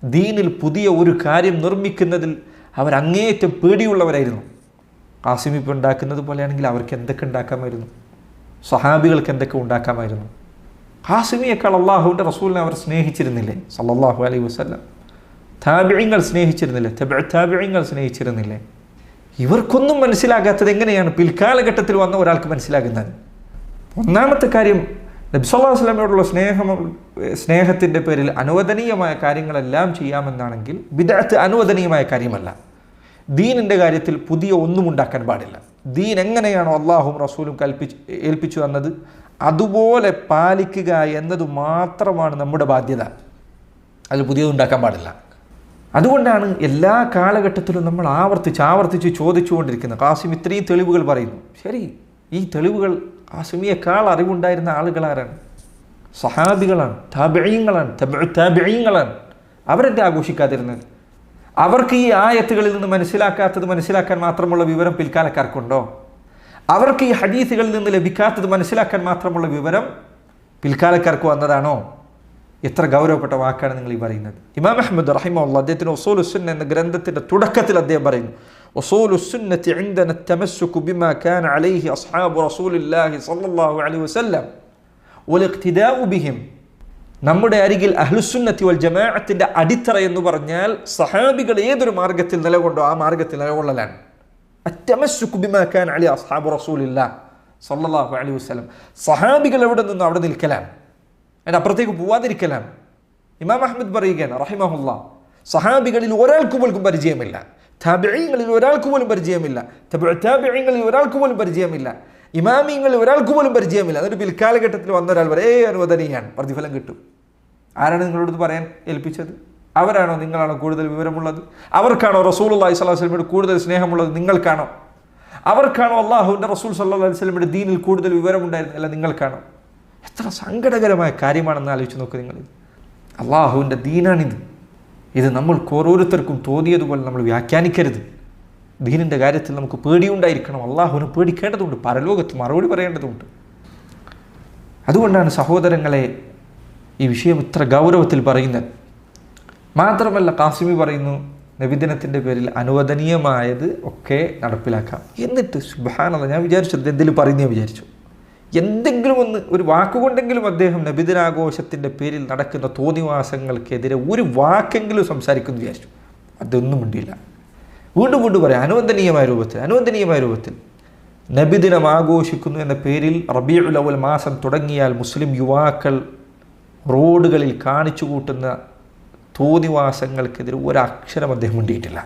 ദീനിൽ പുതിയ ഒരു കാര്യം നിർമ്മിക്കുന്നതിൽ അവർ അങ്ങേയറ്റം പേടിയുള്ളവരായിരുന്നു. ഖാസിമി ഇപ്പോൾ ഉണ്ടാക്കുന്നത് പോലെയാണെങ്കിൽ അവർക്ക് എന്തൊക്കെ ഉണ്ടാക്കാമായിരുന്നു, സഹാബികൾക്ക് എന്തൊക്കെ ഉണ്ടാക്കാമായിരുന്നു. ഖാസിമിയേക്കാൾ അള്ളാഹുവിൻ്റെ റസൂലിനെ അവർ സ്നേഹിച്ചിരുന്നില്ലേ സല്ലല്ലാഹു അലൈഹി വസല്ലം? താബിഈങ്ങൾ സ്നേഹിച്ചിരുന്നില്ലേ? താബിഈങ്ങൾ സ്നേഹിച്ചിരുന്നില്ലേ? ഇവർക്കൊന്നും മനസ്സിലാകാത്തത് എങ്ങനെയാണ് പിൽക്കാലഘട്ടത്തിൽ വന്ന ഒരാൾക്ക് മനസ്സിലാകുന്നത്? ഒന്നാമത്തെ കാര്യം, നബി സല്ലല്ലാഹു അലൈഹി വസല്ലമയോടുള്ള സ്നേഹത്തിൻ്റെ പേരിൽ അനുവദനീയമായ കാര്യങ്ങളെല്ലാം ചെയ്യാമെന്നാണെങ്കിൽ ബിദ്അത്ത് അനുവദനീയമായ കാര്യമല്ല. ദീനിൻ്റെ കാര്യത്തിൽ പുതിയ ഒന്നും ഉണ്ടാക്കാൻ പാടില്ല. ദീൻ എങ്ങനെയാണോ അള്ളാഹും റസൂലും ഏൽപ്പിച്ചു തന്നത് അതുപോലെ പാലിക്കുക എന്നത് മാത്രമാണ് നമ്മുടെ ബാധ്യത. അതിൽ പുതിയതുണ്ടാക്കാൻ പാടില്ല. അതുകൊണ്ടാണ് എല്ലാ കാലഘട്ടത്തിലും നമ്മൾ ആവർത്തിച്ച് ചോദിച്ചുകൊണ്ടിരിക്കുന്നത്. ഖാസിം ഇത്രയും തെളിവുകൾ പറയുന്നു. ശരി, ഈ തെളിവുകൾ ഖാസിമിയേക്കാൾ അറിവുണ്ടായിരുന്ന ആളുകളാരാണ്? സഹാബികളാണ്, താബിഈങ്ങളാണ്, താബിഈങ്ങളാണ്. അവരെന്താ ആഘോഷിക്കാതിരുന്നത്? അവർക്ക് ഈ ആയത്തുകളിൽ നിന്ന് മനസ്സിലാക്കാൻ മാത്രമുള്ള വിവരം പിൽക്കാലക്കാർക്കുണ്ടോ? അവർക്ക് ഈ ഹദീസുകളിൽ നിന്ന് ലഭിക്കാത്തത് മനസ്സിലാക്കാൻ മാത്രമുള്ള വിവരം പിൽക്കാലക്കാർക്ക് വന്നതാണോ? എത്ര ഗൗരവപ്പെട്ട വാക്കാണ് നിങ്ങൾ ഈ പറയുന്നത്. ഇമാം അഹ്മദ് റഹിമഹുല്ലാഹ് അദ്ദേഹത്തിന് ഉസൂലുസ്സുന്ന എന്ന ഗ്രന്ഥത്തിൻ്റെ തുടക്കത്തിൽ അദ്ദേഹം പറയുന്നു, ഉസൂലുസ്സുന്നത്തി ഇൻദന തമസ്സുകു ബിമാ കാന അലൈഹി അസ്ഹാബു റസൂലില്ലാഹി സ്വല്ലല്ലാഹു അലൈഹി വസല്ലം വൽഇഖ്തിദാഉ ബിഹിം. നമ്മുടെ അരികിൽ അഹ്ലുസുന്നത്തി വൽ ജമാഅത്തിന്റെ അടിത്തറ എന്ന് പറഞ്ഞാൽ സഹാബികൾ ഏതൊരു മാർഗത്തിൽ നിലകൊണ്ടോ ആ മാർഗത്തിൽ നിലകൊള്ളലാണ്. അത്തമസ്സുകു ബിമാ കാന അലൈഹി അസ്ഹാബു റസൂലില്ലാഹി സ്വല്ലല്ലാഹു അലൈഹി വസല്ലം. സഹാബികൾ എവിടെ നിന്നോ അവിടെ നിൽക്കലാണ്, അതിൻ്റെ അപ്പുറത്തേക്ക് പോവാതിരിക്കലാണ്. ഇമാം അഹ്മദ് പറയുകയാണ് റഹിമഹുല്ലാഹ്, സഹാബികളിൽ ഒരാൾക്ക് പോലും പരിചയമില്ല, താബിഈങ്ങളിൽ ഒരാൾക്ക് പോലും പരിചയമില്ല, താബിഈങ്ങളിൽ ഒരാൾക്ക് പോലും പരിചയമില്ല, ഇമാമിങ്ങളിൽ ഒരാൾക്ക് പോലും പരിചയമില്ല. എന്നിട്ട് പിൽക്കാലഘട്ടത്തിൽ വന്ന ഒരാൾ അനുവദനീയാണ്, പ്രതിഫലം കിട്ടും. ആരാണ് നിങ്ങളോട് പറയാൻ ഏൽപ്പിച്ചത്? അവരാണോ നിങ്ങളാണോ കൂടുതൽ വിവരമുള്ളത്? അവർക്കാണോ റസൂലുള്ളാഹി സ്വല്ലല്ലാഹു അലൈഹി വസല്ലമയോട് കൂടുതൽ സ്നേഹമുള്ളത്? നിങ്ങൾക്കാണോ? അവർക്കാണോ അള്ളാഹുവിൻ്റെ റസൂൽ സ്വല്ലല്ലാഹു അലൈഹി വസല്ലമയുടെ ദീനിൽ കൂടുതൽ വിവരമുണ്ടായിരുന്നത്? അല്ല, നിങ്ങൾക്കാണോ? എത്ര സങ്കടകരമായ കാര്യമാണെന്ന് ആലോചിച്ച് നോക്ക് നിങ്ങൾ. അള്ളാഹുവിൻ്റെ ദീനാണിത്. ഇത് നമ്മൾക്ക് ഓരോരുത്തർക്കും തോന്നിയതുപോലെ നമ്മൾ വ്യാഖ്യാനിക്കരുത്. ദീനിൻ്റെ കാര്യത്തിൽ നമുക്ക് പേടിയുണ്ടായിരിക്കണം. അള്ളാഹുവിനെ പേടിക്കേണ്ടതുണ്ട്, പരലോകത്ത് മറുപടി പറയേണ്ടതുണ്ട്. അതുകൊണ്ടാണ് സഹോദരങ്ങളെ ഈ വിഷയം ഇത്ര ഗൗരവത്തിൽ പറയുന്നത്. മാത്രമല്ല ഖാസിമി പറയുന്നു, നബിദിനത്തിൻ്റെ പേരിൽ അനുവദനീയമായത് ഒക്കെ നടപ്പിലാക്കാം. എന്നിട്ട് സുബ്ഹാനല്ലാഹ്, ഞാൻ വിചാരിച്ചത് എന്തെങ്കിലും പറയുന്നേ വിചാരിച്ചു. എന്തെങ്കിലും ഒരു വാക്കുകൊണ്ടെങ്കിലും അദ്ദേഹം നബിദിനാഘോഷത്തിൻ്റെ പേരിൽ നടക്കുന്ന തോന്നിവാസങ്ങൾക്കെതിരെ ഒരു വാക്കെങ്കിലും സംസാരിക്കുമെന്ന് വിചാരിച്ചു. അതൊന്നും മിണ്ടിയില്ല. വീണ്ടും പറയാം, അനുവദനീയമായ രൂപത്തിൽ നബിദിനം ആഘോഷിക്കുന്നു എന്ന പേരിൽ റബീഉൽ അവ്വൽ മാസം തുടങ്ങിയാൽ മുസ്ലിം യുവാക്കൾ റോഡുകളിൽ കാണിച്ചു കൂട്ടുന്ന തോന്നിവാസങ്ങൾക്കെതിരെ ഒരക്ഷരം അദ്ദേഹം മിണ്ടിയിട്ടില്ല.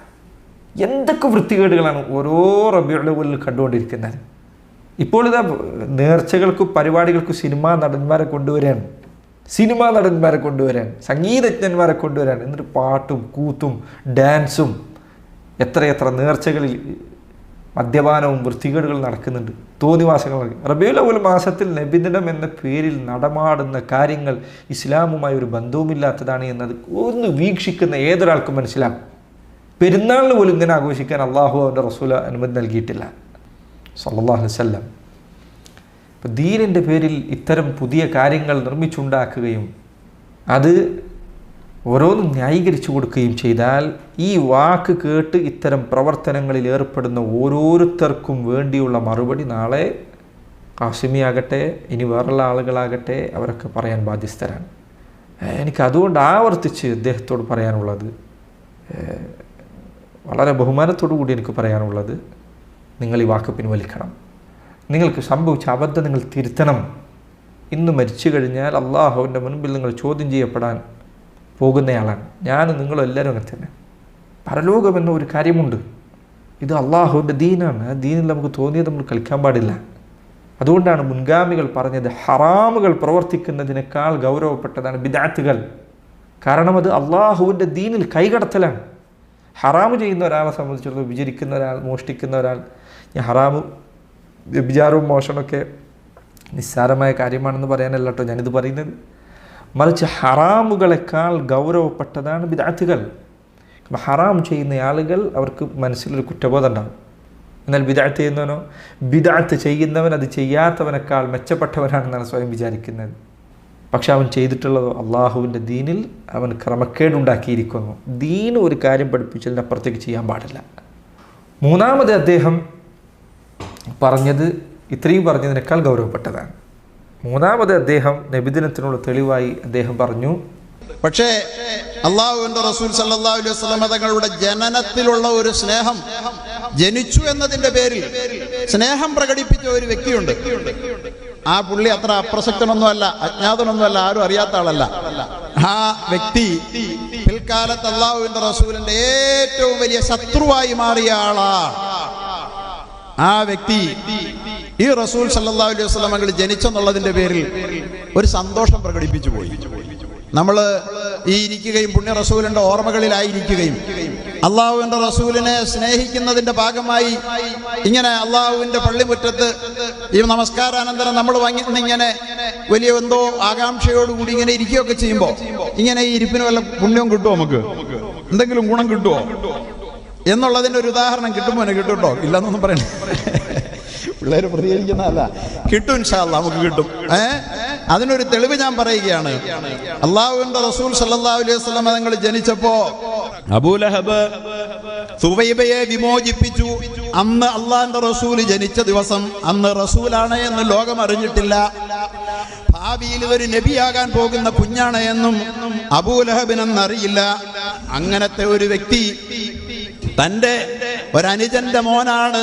എന്തൊക്കെ വൃത്തികേടുകളാണ് ഓരോ റബീഉൽ അവ്വലിൽ കണ്ടുകൊണ്ടിരിക്കുന്നത്. ഇപ്പോൾ ഇതാ നേർച്ചകൾക്കും പരിപാടികൾക്കും സിനിമാ നടന്മാരെ കൊണ്ടുവരാൻ, സംഗീതജ്ഞന്മാരെ കൊണ്ടുവരാൻ, എന്നിട്ട് പാട്ടും കൂത്തും ഡാൻസും, എത്രയെത്ര നേർച്ചകളിൽ മദ്യപാനവും വൃത്തികേടുകൾ നടക്കുന്നുണ്ട്, തോന്നിവാസങ്ങൾ. റബീഉൽ അവ്വൽ മാസത്തിൽ നബിദിനം എന്ന പേരിൽ നടമാടുന്ന കാര്യങ്ങൾ ഇസ്ലാമുമായി ഒരു ബന്ധവുമില്ലാത്തതാണ് എന്നത് ഒന്ന് വീക്ഷിക്കുന്ന ഏതൊരാൾക്കും മനസ്സിലാകും. പെരുന്നാളിന് പോലും ഇങ്ങനെ ആഘോഷിക്കാൻ അള്ളാഹു അവൻ്റെ റസൂൽ അനുമതി നൽകിയിട്ടില്ല സല്ലല്ലാഹു അലൈഹി വസല്ലം. അപ്പോൾ ദീനിൻ്റെ പേരിൽ ഇത്തരം പുതിയ കാര്യങ്ങൾ നിർമ്മിച്ചുണ്ടാക്കുകയും അത് ഓരോന്നും ന്യായീകരിച്ചു കൊടുക്കുകയും ചെയ്താൽ ഈ വാക്ക് കേട്ട് ഇത്തരം പ്രവർത്തനങ്ങളിൽ ഏർപ്പെടുന്ന ഓരോരുത്തർക്കും വേണ്ടിയുള്ള മറുപടി നാളെ കാസിമിയാകട്ടെ ഇനി വേറുള്ള ആളുകളാകട്ടെ അവരൊക്കെ പറയാൻ ബാധ്യസ്ഥരാണ്. എനിക്ക് അതുകൊണ്ട് ആവർത്തിച്ച് അദ്ദേഹത്തോട് പറയാനുള്ളത്, വളരെ ബഹുമാനത്തോടു കൂടി എനിക്ക് പറയാനുള്ളത്, നിങ്ങൾ ഈ വാക്ക് പിൻവലിക്കണം. നിങ്ങൾക്ക് സംഭവിച്ച അബദ്ധം നിങ്ങൾ തിരുത്തണം. ഇന്ന് മരിച്ചു കഴിഞ്ഞാൽ അള്ളാഹുവിൻ്റെ മുൻപിൽ നിങ്ങൾ ചോദ്യം ചെയ്യപ്പെടാൻ പോകുന്നയാളാണ്. ഞാനും നിങ്ങളും എല്ലാവരും അങ്ങനെ തന്നെ. പരലോകമെന്ന ഒരു കാര്യമുണ്ട്. ഇത് അള്ളാഹുവിൻ്റെ ദീനാണ്. ആ ദീനിൽ നമുക്ക് തോന്നിയത് നമ്മൾ കളിക്കാൻ പാടില്ല. അതുകൊണ്ടാണ് മുൻഗാമികൾ പറഞ്ഞത് ഹറാമുകൾ പ്രവർത്തിക്കുന്നതിനേക്കാൾ ഗൗരവപ്പെട്ടതാണ് ബിദ്അത്തുകൾ. കാരണം അത് അള്ളാഹുവിൻ്റെ ദീനിൽ കൈകടത്തലാണ്. ഹറാമ് ചെയ്യുന്ന ഒരാളെ സംബന്ധിച്ചിടത്തോളം, വിചരിക്കുന്ന ഒരാൾ, മോഷ്ടിക്കുന്ന ഒരാൾ, ഈ ഹറാമ് വ്യഭിചാരവും മോഷണമൊക്കെ നിസ്സാരമായ കാര്യമാണെന്ന് പറയാനല്ല കേട്ടോ ഞാനിത് പറയുന്നത്. മറിച്ച് ഹറാമുകളെക്കാൾ ഗൗരവപ്പെട്ടതാണ് ബിദ്അത്തുകൾ. ഹറാം ചെയ്യുന്ന ആളുകൾ അവർക്ക് മനസ്സിലൊരു കുറ്റബോധം ഉണ്ടാകും. എന്നാൽ ബിദ്അത്ത് ചെയ്യുന്നവനോ, ബിദ്അത്ത് ചെയ്യുന്നവൻ അത് ചെയ്യാത്തവനേക്കാൾ മെച്ചപ്പെട്ടവനാണെന്നാണ് സ്വയം വിചാരിക്കുന്നത്. പക്ഷെ അവൻ ചെയ്തിട്ടുള്ളതോ അള്ളാഹുവിൻ്റെ ദീനിൽ അവൻ ക്രമക്കേടുണ്ടാക്കിയിരിക്കുന്നു. ദീന് ഒരു കാര്യം പഠിപ്പിച്ചതിന് അപ്പുറത്തേക്ക് ചെയ്യാൻ പാടില്ല. മൂന്നാമത് അദ്ദേഹം പറഞ്ഞത് ഇത്രയും പറഞ്ഞതിനേക്കാൾ ഗൗരവപ്പെട്ടതാണ്. മൂന്നാമത് അദ്ദേഹം നബിദിനത്തിനുള്ള തെളിവായി അദ്ദേഹം പറഞ്ഞു, പക്ഷേ അള്ളാഹുവിന്റെ റസൂൽ സല്ലല്ലാഹു അലൈഹി വസല്ലം തങ്ങളുടെ ജനനത്തിലുള്ള ഒരു സ്നേഹം, ജനിച്ചു എന്നതിന്റെ പേരിൽ സ്നേഹം പ്രകടിപ്പിച്ച ഒരു വ്യക്തിയുണ്ട്. ആ പുള്ളി അത്ര അപ്രസക്തനൊന്നുമല്ല, അജ്ഞാതനൊന്നുമല്ല, ആരും അറിയാത്ത ആളല്ല. ആ വ്യക്തി പിൽക്കാലത്ത് അള്ളാഹുവിന്റെ റസൂലിന്റെ ഏറ്റവും വലിയ ശത്രുവായി മാറിയ ആളാ. ആ വ്യക്തി ഈ റസൂൽ സല്ലല്ലാഹു അലൈഹി വസല്ലം തങ്ങൾ ജനിച്ചെന്നുള്ളതിന്റെ പേരിൽ ഒരു സന്തോഷം പ്രകടിപ്പിച്ചു പോയി. നമ്മൾ ഈ ഇരിക്കുകയും പുണ്യ റസൂലിന്റെ ഓർമ്മകളിലായിരിക്കുകയും അള്ളാഹുവിന്റെ റസൂലിനെ സ്നേഹിക്കുന്നതിന്റെ ഭാഗമായി ഇങ്ങനെ അള്ളാഹുവിന്റെ പള്ളിമുറ്റത്ത് ഈ നമസ്കാരാനന്തരം നമ്മൾ ഇങ്ങനെ വലിയ എന്തോ ആകാംക്ഷയോടുകൂടി ഇങ്ങനെ ഇരിക്കുകയൊക്കെ ചെയ്യുമ്പോൾ ഇങ്ങനെ ഈ ഇരിപ്പിന് വല്ല പുണ്യവും കിട്ടുമോ, നമുക്ക് എന്തെങ്കിലും ഗുണം കിട്ടുമോ എന്നുള്ളതിന്റെ ഒരു ഉദാഹരണം കിട്ടുമോ? കിട്ടും കേട്ടോ, ഇല്ലെന്നൊന്നും പറയണേ, പിള്ളേര് പ്രതികരിക്കുന്നതല്ല, കിട്ടും ഇൻഷാ അല്ലാഹ്, നമുക്ക് കിട്ടും. അതിനൊരു തെളിവ് ഞാൻ പറയുകയാണ്. അള്ളാഹുവിന്റെ റസൂൽ സല്ലല്ലാഹു അലൈഹി വസല്ലം തങ്ങൾ ജനിച്ചപ്പോ അബൂലഹബ് സുവൈബയെ വിമോചിപ്പിച്ചു. അന്ന് അള്ളാഹിന്റെ റസൂൽ ജനിച്ച ദിവസം, അന്ന് റസൂലാണ് എന്ന് ലോകം അറിഞ്ഞിട്ടില്ല. ഭാവിയിൽ ഒരു നബിയാകാൻ പോകുന്ന കുഞ്ഞാണ് എന്നും അബൂലഹബിനെന്നറിയില്ല. അങ്ങനത്തെ ഒരു വ്യക്തി തൻ്റെ ഒരനുജന്റെ മോനാണ്,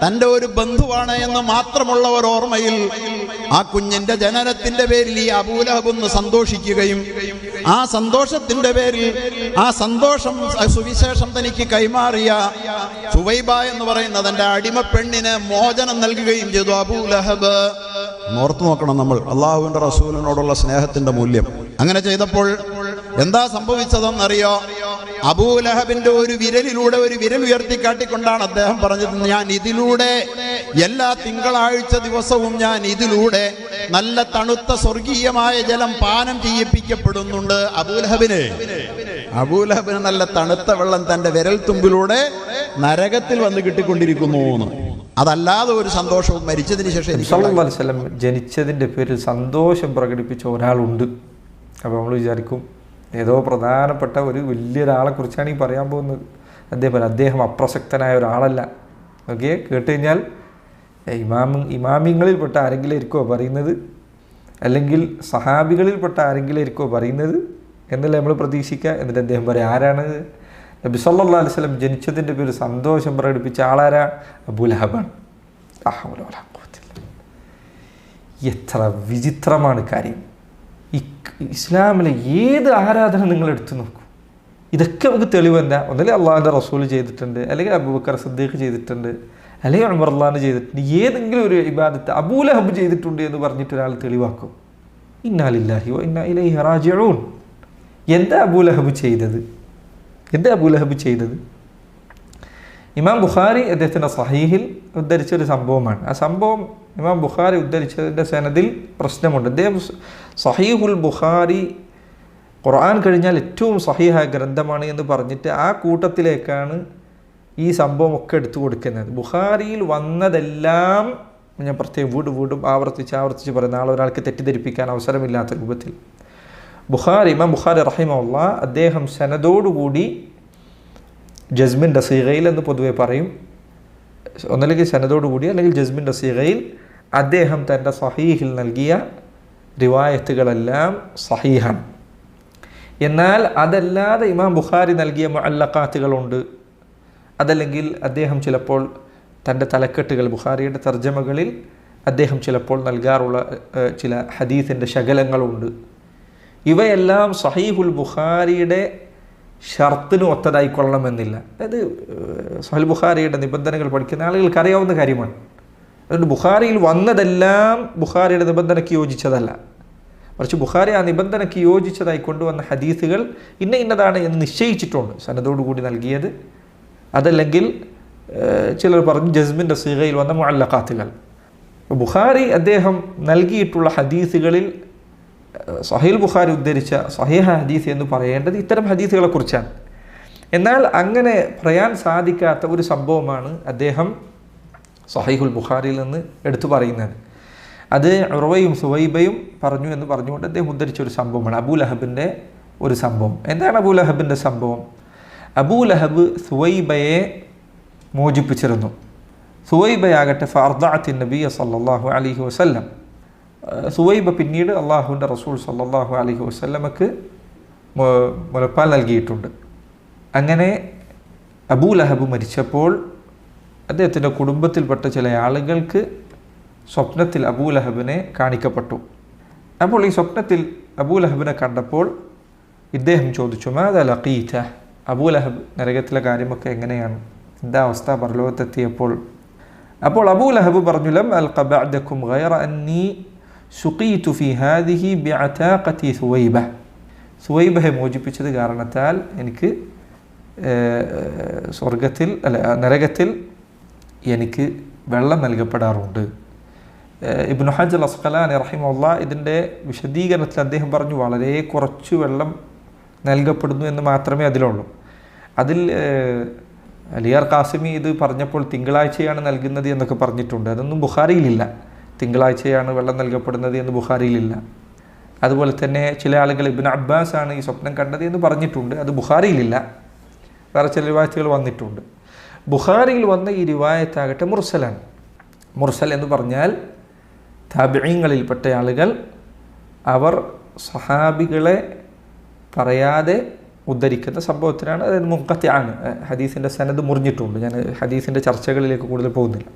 തൻ്റെ ഒരു ബന്ധുവാണ് എന്ന് മാത്രമുള്ള ഒരു ഓർമ്മയിൽ ആ കുഞ്ഞിന്റെ ജനനത്തിന്റെ പേരിൽ ഈ അബൂലഹബ് സന്തോഷിക്കുകയും ആ സന്തോഷത്തിന്റെ പേരിൽ ആ സന്തോഷം സുവിശേഷം തനിക്ക് കൈമാറിയ സുവൈബ എന്ന് പറയുന്ന തന്റെ അടിമ പെണ്ണിന് മോചനം നൽകുകയും ചെയ്തു അബൂലഹബ്. ഓർത്തു നോക്കണം നമ്മൾ അള്ളാഹുവിന്റെ റസൂലിനോടുള്ള സ്നേഹത്തിന്റെ മൂല്യം. അങ്ങനെ ചെയ്തപ്പോൾ എന്താ സംഭവിച്ചതെന്നറിയോ? അബൂലഹബിന്റെ ഒരു വിരലിലൂടെ ഒരു വിരൽ ഉയർത്തിക്കാട്ടിക്കൊണ്ടാണ് അദ്ദേഹം പറഞ്ഞത്, ഞാൻ ഇതിലൂടെ എല്ലാ തിങ്കളാഴ്ച ദിവസവും ഞാൻ ഇതിലൂടെ നല്ല തണുത്ത സ്വർഗീയമായ ജലം പാനം ചെയ്യിപ്പിക്കപ്പെടുന്നുണ്ട്. അബൂലഹബിന് നല്ല തണുത്ത വെള്ളം തന്റെ വിരൽ തുമ്പിലൂടെ നരകത്തിൽ വന്ന് കിട്ടിക്കൊണ്ടിരിക്കുന്നു എന്ന്. അതല്ലാതെ ഒരു സന്തോഷവും മരിച്ചതിന് ശേഷം സല്ലല്ലാഹു അലൈഹി വസല്ലം ജനിച്ചതിൻ്റെ പേരിൽ സന്തോഷം പ്രകടിപ്പിച്ച ഒരാളുണ്ട്. അപ്പോൾ നമ്മൾ വിചാരിക്കും ഏതോ പ്രധാനപ്പെട്ട ഒരു വലിയൊരാളെ കുറിച്ചാണ് ഈ പറയാൻ പോകുന്നത്. അദ്ദേഹം അപ്രസക്തനായ ഒരാളല്ല. ഓക്കെ, കേട്ട് കഴിഞ്ഞാൽ ഇമാമിങ്ങളിൽപ്പെട്ട ആരെങ്കിലും ആയിരിക്കുമോ പറയുന്നത്, അല്ലെങ്കിൽ സഹാബികളിൽപ്പെട്ട ആരെങ്കിലും ആയിരിക്കുമോ പറയുന്നത് എന്നല്ല നമ്മൾ പ്രതീക്ഷിക്കുക. എന്നിട്ട് അദ്ദേഹം പറയും ആരാണ്? നബി സല്ലല്ലാഹു അലൈഹി വസല്ലം ജനിച്ചതിൻ്റെ പേരിൽ സന്തോഷം പ്രകടിപ്പിച്ച ആളാരാ? അബൂലഹബാണ്. എത്ര വിചിത്രമാണ് കാര്യം. ഇസ്ലാമിലെ ഏത് ആരാധന നിങ്ങൾ എടുത്തു നോക്കൂ, ഇതൊക്കെ നമുക്ക് തെളിവ് എന്താ? ഒന്നല്ലേ അള്ളാഹുവിൻ്റെ റസൂൽ ചെയ്തിട്ടുണ്ട്, അല്ലെങ്കിൽ അബൂബക്കർ സിദ്ദീഖ് ചെയ്തിട്ടുണ്ട്, അല്ലെങ്കിൽ ഉമർ അള്ളാഹ് ചെയ്തിട്ടുണ്ട്. ഏതെങ്കിലും ഒരു ഇബാദത്ത് അബൂലഹബ് ചെയ്തിട്ടുണ്ട് എന്ന് പറഞ്ഞിട്ട് ഒരാൾ തെളിവാക്കും. ഇന്നാ ലില്ലാഹി വ ഇന്നാ ഇലൈഹി റാജിഊൻ. എന്താ അബൂലഹബ് ചെയ്തത്? ഇമാം ബുഖാരി അദ്ദേഹത്തിൻ്റെ സഹീഹിൽ ഉദ്ധരിച്ചൊരു സംഭവമാണ്. ആ സംഭവം ഇമാം ബുഖാരി ഉദ്ധരിച്ചതിൻ്റെ സനദിൽ പ്രശ്നമുണ്ട്. അദ്ദേഹം സഹീഹുൽ ബുഖാരി ഖുർആൻ കഴിഞ്ഞാൽ ഏറ്റവും സഹീഹായ ഗ്രന്ഥമാണ് എന്ന് പറഞ്ഞിട്ട് ആ കൂട്ടത്തിലേക്കാണ് ഈ സംഭവമൊക്കെ എടുത്തു കൊടുക്കുന്നത്. ബുഖാരിയിൽ വന്നതെല്ലാം ഞാൻ പ്രത്യേകം വീണ്ടും ആവർത്തിച്ച് പറയും, നാളെ ഒരാൾക്ക് തെറ്റിദ്ധരിപ്പിക്കാൻ അവസരമില്ലാത്ത രൂപത്തിൽ. ഇമാം ബുഖാരി റഹിമഹുല്ലാ അദ്ദേഹം സനദോടുകൂടി ജസ്മിൻ്റെ സീഗയിൽ എന്ന് പൊതുവെ പറയും, ഒന്നല്ലെങ്കിൽ സനദോടുകൂടി അല്ലെങ്കിൽ ജസ്മിൻ്റെ സീഗയിൽ അദ്ദേഹം തൻ്റെ സഹീഹിൽ നൽകിയ റിവായത്തുകളെല്ലാം സഹീഹാണ്. എന്നാൽ അതല്ലാതെ ഇമാം ബുഖാരി നൽകിയ മുഅല്ലഖാത്തുകളുണ്ട്. അതല്ലെങ്കിൽ അദ്ദേഹം ചിലപ്പോൾ തൻ്റെ തലക്കെട്ടുകൾ, ബുഖാരിയുടെ തർജ്ജമകളിൽ അദ്ദേഹം ചിലപ്പോൾ നൽകാറുള്ള ചില ഹദീസിൻ്റെ ശകലങ്ങളുണ്ട്. ഇവയെല്ലാം സഹീഹുൽ ബുഖാരിയുടെ ഷർത്തിന് ഒത്തതായിക്കൊള്ളണമെന്നില്ല. അതായത് സഹീഹുൽ ബുഖാരിയുടെ നിബന്ധനകൾ പഠിക്കുന്ന ആളുകൾക്ക് അറിയാവുന്ന കാര്യമാണ്. അതുകൊണ്ട് ബുഖാരിയിൽ വന്നതെല്ലാം ബുഖാരിയുടെ നിബന്ധനയ്ക്ക് യോജിച്ചതല്ല, മറിച്ച് ബുഖാരി ആ നിബന്ധനയ്ക്ക് യോജിച്ചതായി കൊണ്ടുവന്ന ഹദീസുകൾ ഇന്നതാണ് എന്ന് നിശ്ചയിച്ചിട്ടുണ്ട് സനദോടുകൂടി നൽകിയത്. അതല്ലെങ്കിൽ ചിലർ പറഞ്ഞു ജസ്മിൻ്റെ സീഗയിൽ വന്ന മുഅല്ലഖാത്തുകൾ. ബുഖാരി അദ്ദേഹം നൽകിയിട്ടുള്ള ഹദീസുകളിൽ സഹീൽ ബുഖാരി ഉദ്ധരിച്ച സഹീഹ ഹദീസ് എന്ന് പറയേണ്ടത് ഇത്തരം ഹദീസുകളെക്കുറിച്ചാണ്. എന്നാൽ അങ്ങനെ പറയാൻ സാധിക്കാത്ത ഒരു സംഭവമാണ് അദ്ദേഹം സഹീഹുൽ ബുഖാരിയിൽ നിന്ന് എടുത്തു പറയുന്നത്. അത് ഉർവയും സുവൈബയും പറഞ്ഞു എന്ന് പറഞ്ഞുകൊണ്ട് അദ്ദേഹം ഉദ്ധരിച്ച ഒരു സംഭവമാണ്, അബൂലഹബിൻ്റെ ഒരു സംഭവം. എന്താണ് അബൂലഹബിൻ്റെ സംഭവം? അബൂലഹബ് സുവൈബയെ മോചിപ്പിച്ചിരുന്നു. സുവൈബയാകട്ടെ ഫഅർദഅത്തിൻ നബിയ സല്ലല്ലാഹു അലൈഹി വസല്ലം. സുവൈബ പിന്നീട് അള്ളാഹുവിൻ്റെ റസൂൽ സല്ലല്ലാഹു അലൈഹി വസല്ലമക്ക് മുലപ്പാൽ നൽകിയിട്ടുണ്ട്. അങ്ങനെ അബൂലഹബ് മരിച്ചപ്പോൾ അദ്ദേഹത്തിൻ്റെ കുടുംബത്തിൽപ്പെട്ട ചില ആളുകൾക്ക് സ്വപ്നത്തിൽ അബൂലഹബിനെ കാണിക്കപ്പെട്ടു. അപ്പോൾ ഈ സ്വപ്നത്തിൽ അബൂലഹബിനെ കണ്ടപ്പോൾ ഇദ്ദേഹം ചോദിച്ചു, മാദാ ലഖീത? അബൂലഹബ് നരകത്തിലെ കാര്യമൊക്കെ എങ്ങനെയാണ്, എന്താ അവസ്ഥ പരലോകത്തെത്തിയപ്പോൾ? അപ്പോൾ അബൂലഹബ് പറഞ്ഞു, ലം അൽഖ ബഅദകും ഗൈറ അന്നി സുഖീതു ഫി ഹാദിഹി ബിഅതാഖതി സുവൈബ. സുവൈബയെ മോചിപ്പിച്ചത് കാരണത്താൽ എനിക്ക് നരകത്തിൽ എനിക്ക് വെള്ളം നൽകപ്പെടാറുണ്ട്. ഇബ്നു ഹജർ അസ്ഖലാനി റഹിമഹുല്ലാ ഇതിൻ്റെ വിശദീകരണത്തിൽ അദ്ദേഹം പറഞ്ഞു, വളരെ കുറച്ച് വെള്ളം നൽകപ്പെടുന്നു എന്ന് മാത്രമേ അതിലുള്ളൂ. അതിൽ അലിയാർ ഖാസിമി ഇത് പറഞ്ഞപ്പോൾ തിങ്കളാഴ്ചയാണ് നൽകുന്നത് എന്നൊക്കെ പറഞ്ഞിട്ടുണ്ട്. അതൊന്നും ബുഖാരിയിലില്ല. തിങ്കളാഴ്ചയാണ് വെള്ളം നൽകപ്പെടുന്നത് എന്ന് ബുഖാരിയിലില്ല. അതുപോലെ തന്നെ ചില ആളുകൾ ഇബ്നു അബ്ബാസ് ആണ് ഈ സ്വപ്നം കണ്ടത് എന്ന് പറഞ്ഞിട്ടുണ്ട്. അത് ബുഖാരിയിലില്ല. വേറെ ചില റിവായത്തുകൾ വന്നിട്ടുണ്ട്. ബുഖാരിയിൽ വന്ന ഈ റിവായത്താകട്ടെ മുർസലാണ്. മുർസൽ എന്ന് പറഞ്ഞാൽ താബിഈങ്ങളിൽപ്പെട്ട ആളുകൾ അവർ സഹാബികളെ പറയാതെ ഉദ്ധരിക്കുന്ന സംഭവത്തിനാണ്. അതായത് മുൻഖത്തിആണ്. ഹദീസിൻ്റെ സനദ് മുറിഞ്ഞിട്ടുണ്ട്. ഞാൻ ഹദീസിൻ്റെ ചർച്ചകളിലേക്ക് കൂടുതൽ പോകുന്നില്ല.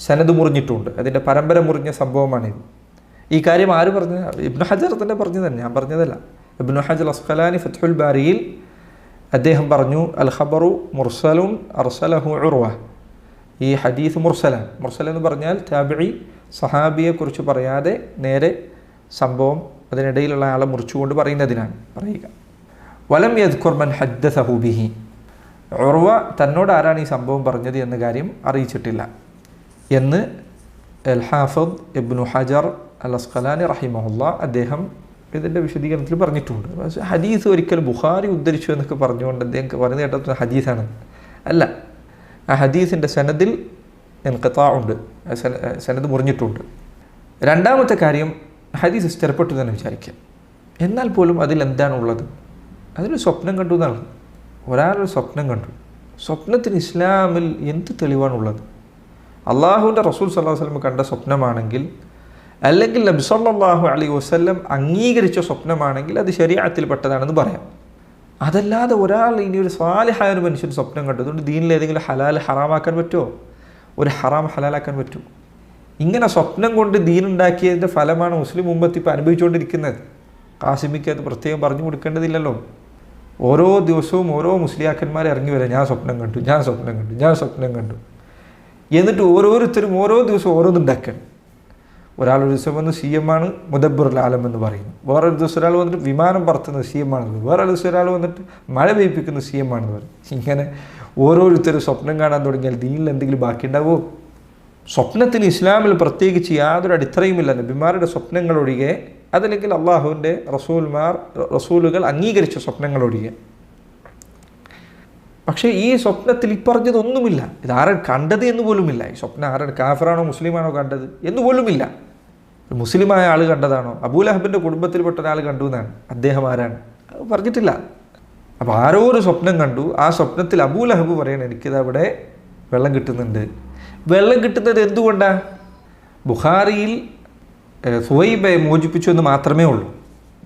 സനദ് മുറിഞ്ഞിട്ടുണ്ട്. അതിൻ്റെ പരമ്പര മുറിഞ്ഞ സംഭവമാണിത്. ഈ കാര്യം ആര് പറഞ്ഞു? ഇബ്നു ഹജർ തന്നെ പറഞ്ഞതാണ്, ഞാൻ പറഞ്ഞതല്ല. ഇബ്നു ഹജർ അസ്ഖലാനി ഫത്ഹുൽ ബാരിയിൽ അദ്ദേഹം പറഞ്ഞു, അൽ ഖബറു മുർസലുൻ അർസലഹു ഉർവ. ഈ ഹദീസ് മുർസലാണ്. മുർസൽ എന്ന് പറഞ്ഞാൽ താബിഈ സഹാബിയെക്കുറിച്ച് പറയാതെ നേരെ സംഭവം അതിനിടയിലുള്ള ആളെ മുറിച്ചുകൊണ്ട് പറയുന്നതിനാണ് പറയുക. വലം യദ്കുർ മൻ ഹദ്ദസഹു ബിഹി. ഉർവ തന്നോട് ആരാണ് ഈ സംഭവം പറഞ്ഞത് എന്ന കാര്യം അറിയിച്ചിട്ടില്ല എന്ന് അൽ ഹാഫിദ് ഇബ്നു ഹജർ അൽ അസ്ഖലാനി റഹിമഹുല്ലാ അദ്ദേഹം ഇതിൻ്റെ വിശദീകരണത്തിൽ പറഞ്ഞിട്ടുണ്ട്. ഹദീസ് ഒരിക്കലും ബുഖാരി ഉദ്ധരിച്ചു എന്നൊക്കെ പറഞ്ഞുകൊണ്ട് അദ്ദേഹം പറഞ്ഞു കേട്ട ഹദീസാണ് അല്ല. ആ ഹദീസിൻ്റെ സനദിൽ ഇൻഖിതാ ഉണ്ട്, സനദ് മുറിഞ്ഞിട്ടുണ്ട്. രണ്ടാമത്തെ കാര്യം, ഹദീസ് സ്ഥിരപ്പെട്ടു തന്നെ വിചാരിക്കാം. എന്നാൽ പോലും അതിൽ എന്താണുള്ളത്? അതിലൊരു സ്വപ്നം കണ്ടു എന്നാണ്. ഒരാളൊരു സ്വപ്നം കണ്ടു. സ്വപ്നത്തിന് ഇസ്ലാമിൽ എന്ത് തെളിവാണുള്ളത്? അള്ളാഹുവിൻ്റെ റസൂൽ സല്ലല്ലാഹു അലൈഹി വസല്ലം കണ്ട സ്വപ്നമാണെങ്കിൽ, അല്ലെങ്കിൽ നബി സല്ലല്ലാഹു അലൈഹി വസല്ലം അംഗീകരിച്ച സ്വപ്നമാണെങ്കിൽ അത് ശരീഅത്തിൽപ്പെട്ടതാണെന്ന് പറയാം. അതല്ലാതെ ഒരാൾ ഇനി ഒരു സാലിഹായ ഒരു മനുഷ്യൻ സ്വപ്നം കണ്ടു, അതുകൊണ്ട് ദീനിൽ ഏതെങ്കിലും ഹലാൽ ഹറാമാക്കാൻ പറ്റുമോ? ഒരു ഹറാം ഹലാലാക്കാൻ പറ്റുമോ? ഇങ്ങനെ സ്വപ്നം കൊണ്ട് ദീനുണ്ടാക്കിയതിൻ്റെ ഫലമാണ് മുസ്ലിം ഉമ്മത്ത് ഇപ്പോൾ അനുഭവിച്ചുകൊണ്ടിരിക്കുന്നത്. ഖാസിമിക്ക് അത് പ്രത്യേകം പറഞ്ഞു കൊടുക്കേണ്ടതില്ലല്ലോ. ഓരോ ദിവസവും ഓരോ മുസ്ലിയാക്കന്മാരെ ഇറങ്ങി വരാം, ഞാൻ സ്വപ്നം കണ്ടു, ഞാൻ സ്വപ്നം കണ്ടു, ഞാൻ സ്വപ്നം കണ്ടു. എന്നിട്ട് ഓരോരുത്തരും ഓരോ ദിവസവും ഓരോന്നുണ്ടാക്കണം. ഒരാളൊരു ദിവസം വന്ന് CM ആണ് മുദബ്ബിറുൽ ആലം എന്ന് പറയുന്നു. വേറൊരു ദിവസം ഒരാൾ വന്നിട്ട് വിമാനം പറത്തുന്നത് CM ആണെന്ന്, വേറൊരു ദിവസം ഒരാൾ വന്നിട്ട് മഴ പെയ്പ്പിക്കുന്ന CM ആണെന്ന് പറയും. ഇങ്ങനെ ഓരോരുത്തരും സ്വപ്നം കാണാൻ തുടങ്ങിയാൽ ദീനിൽ എന്തെങ്കിലും ബാക്കിയുണ്ടാവുമോ? സ്വപ്നത്തിന് ഇസ്ലാമിൽ പ്രത്യേകിച്ച് യാതൊരു അടിത്തറയുമില്ല. നബിമാരുടെ സ്വപ്നങ്ങളൊഴികെ, അതല്ലെങ്കിൽ അള്ളാഹുവിൻ്റെ റസൂലുകൾ അംഗീകരിച്ച സ്വപ്നങ്ങളൊഴികെ. പക്ഷേ ഈ സ്വപ്നത്തിൽ ഈ പറഞ്ഞതൊന്നുമില്ല. ഇതാരാണ് കണ്ടത് എന്ന് പോലുമില്ല. ഈ സ്വപ്നം ആരാണ്, കാഫിറാണോ മുസ്ലിമാണോ കണ്ടത് എന്ന് പോലുമില്ല. മുസ്ലിമായ ആൾ കണ്ടതാണോ, അബൂലഹബിൻ്റെ കുടുംബത്തിൽപ്പെട്ട ഒരാൾ കണ്ടു എന്നാണ്. അദ്ദേഹം ആരാണ് പറഞ്ഞിട്ടില്ല. അപ്പോൾ ആരോ ഒരു സ്വപ്നം കണ്ടു. ആ സ്വപ്നത്തിൽ അബൂലഹബ് പറയണം, എനിക്കിതവിടെ വെള്ളം കിട്ടുന്നുണ്ട്. വെള്ളം കിട്ടുന്നത് എന്തുകൊണ്ടാണ്? ബുഖാരിയിൽ സുഹൈബയെ മോചിപ്പിച്ചു എന്ന് മാത്രമേ ഉള്ളൂ.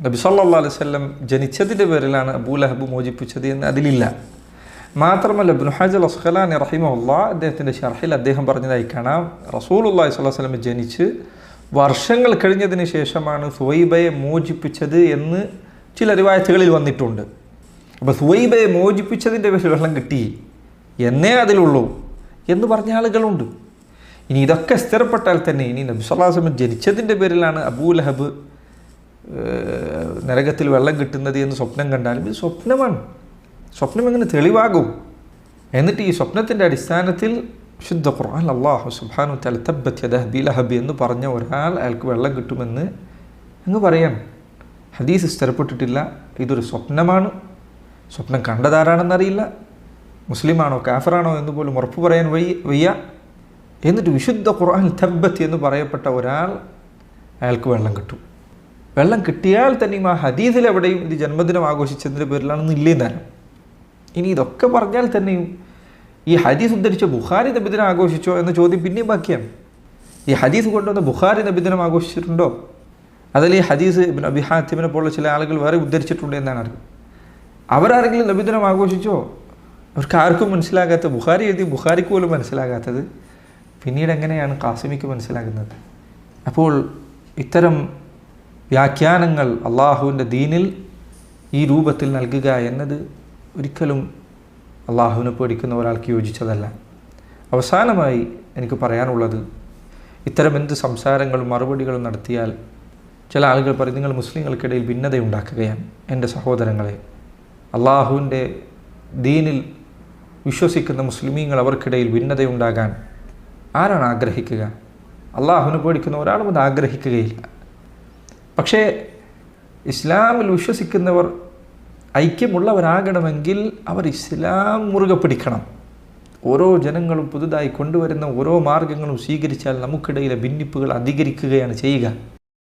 നബി സല്ലല്ലാഹു അലൈഹി വസല്ലം ജനിച്ചതിൻ്റെ പേരിലാണ് അബൂലഹബ് മോചിപ്പിച്ചത് എന്ന് അതിലില്ല. മാത്രമല്ല ഇബ്നു ഹജർ അസ്ഖലാനി റഹിമഹുല്ലാഹ് അദ്ദേഹത്തിൻ്റെ ശർഹിൽ അദ്ദേഹം പറഞ്ഞതായി കാണാം, റസൂലുള്ളാഹി സ്വല്ലല്ലാഹു അലൈഹി വസല്ലം ജനിച്ച് വർഷങ്ങൾ കഴിഞ്ഞതിന് ശേഷമാണ് സുഹൈബയെ മോചിപ്പിച്ചത് എന്ന് ചില റിവായത്തുകളിൽ വന്നിട്ടുണ്ട്. അപ്പോൾ സുഹൈബയെ മോചിപ്പിച്ചതിൻ്റെ പേരിൽ വെള്ളം കിട്ടി എന്നേ അതിലുള്ളൂ എന്ന് പറഞ്ഞ ആളുകളുണ്ട്. ഇനി ഇതൊക്കെ സ്ഥിരപ്പെട്ടാൽ തന്നെ ഇനി നബി സല്ലല്ലാഹു അലൈഹി വസല്ലം ജനിച്ചതിൻ്റെ പേരിലാണ് അബൂലഹബ് നരകത്തിൽ വെള്ളം കിട്ടുന്നത് എന്ന് സ്വപ്നം കണ്ടാലും ഇത് സ്വപ്നമാണ്. സ്വപ്നം എങ്ങനെ തെളിവാകും? എന്നിട്ട് ഈ സ്വപ്നത്തിൻ്റെ അടിസ്ഥാനത്തിൽ ശുദ്ധ ഖുർആൻ അല്ലാഹു സുബ്ഹാനഹു വ തആല തബ്ബത് യദാ അബീ ലഹബ് എന്ന് പറഞ്ഞ ഒരാൾ അയാൾക്ക് വെള്ളം കിട്ടുമെന്ന് അങ്ങ് പറയാം. ഹദീസ് സ്ഥിരപ്പെട്ടിട്ടില്ല. ഇതൊരു സ്വപ്നമാണ്. സ്വപ്നം കണ്ടതാരാണെന്നറിയില്ല. മുസ്ലിമാണോ കാഫിറാണോ എന്ന് പോലും ഉറപ്പ് പറയാൻ വയ്യ. എന്നിട്ട് വിശുദ്ധ ഖുർആൻ തബ്ബത്ത് എന്ന് പറയപ്പെട്ട ഒരാൾ അയാൾക്ക് വെള്ളം കിട്ടും. വെള്ളം കിട്ടിയാൽ തന്നെയും ആ ഹദീസിൽ എവിടെയും ഇത് ജന്മദിനം ആഘോഷിച്ചതിൻ്റെ പേരിലാണെന്ന് ഇല്ലേന്നാലും. ഇനി ഇതൊക്കെ പറഞ്ഞാൽ തന്നെയും ഈ ഹദീസ് ഉദ്ധരിച്ച ബുഖാരി നബിദിനം ആഘോഷിച്ചോ എന്ന ചോദ്യം പിന്നെയും ബാക്കിയാണ്. ഈ ഹദീസ് കൊണ്ടുവന്ന ബുഖാരി നബിദിനം ആഘോഷിച്ചിട്ടുണ്ടോ? അതിൽ ഈ ഹദീസ് ഇബ്നു അബീ ഹാത്തിമിനെ പോലുള്ള ചില ആളുകൾ വേറെ ഉദ്ധരിച്ചിട്ടുണ്ട് എന്നാണ് അറിവ്. അവരാരെങ്കിലും നബിദിനം ആഘോഷിച്ചോ? അവർക്ക് ആർക്കും മനസ്സിലാകാത്ത, ബുഖാരി എഴുതി ബുഖാരിക്ക് പോലും മനസ്സിലാകാത്തത് പിന്നീട് എങ്ങനെയാണ് ഖാസിമിക്ക് മനസ്സിലാകുന്നത്? അപ്പോൾ ഇത്തരം വ്യാഖ്യാനങ്ങൾ അള്ളാഹുവിൻ്റെ ദീനിൽ ഈ രൂപത്തിൽ നൽകുക എന്നത് ഒരിക്കലും അള്ളാഹുവിനെ പേടിക്കുന്ന ഒരാൾക്ക് യോജിച്ചതല്ല. അവസാനമായി എനിക്ക് പറയാനുള്ളത്, ഇത്തരം എന്ത് സംസാരങ്ങളും മറുപടികളും നടത്തിയാൽ ചില ആളുകൾ പറയും നിങ്ങൾ മുസ്ലിങ്ങൾക്കിടയിൽ ഭിന്നതയുണ്ടാക്കുകയാണ്. എൻ്റെ സഹോദരങ്ങളെ, അള്ളാഹുവിൻ്റെ ദീനിൽ വിശ്വസിക്കുന്ന മുസ്ലിമീങ്ങൾ അവർക്കിടയിൽ ഭിന്നതയുണ്ടാകാൻ ആരാണ് ആഗ്രഹിക്കുക? അള്ളാഹുവിനെ പേടിക്കുന്ന ഒരാളും അത് ആഗ്രഹിക്കുകയില്ല. പക്ഷേ ഇസ്ലാമിൽ വിശ്വസിക്കുന്നവർ ഐക്യമുള്ളവരാകണമെങ്കിൽ അവർ ഇസ്ലാം മുറുകെ പിടിക്കണം. ഓരോ ജനങ്ങളും പുതുതായി കൊണ്ടുവരുന്ന ഓരോ മാർഗങ്ങളും സ്വീകരിച്ചാൽ നമുക്കിടയിലെ ഭിന്നിപ്പുകൾ അധികരിക്കുകയാണ് ചെയ്യുക.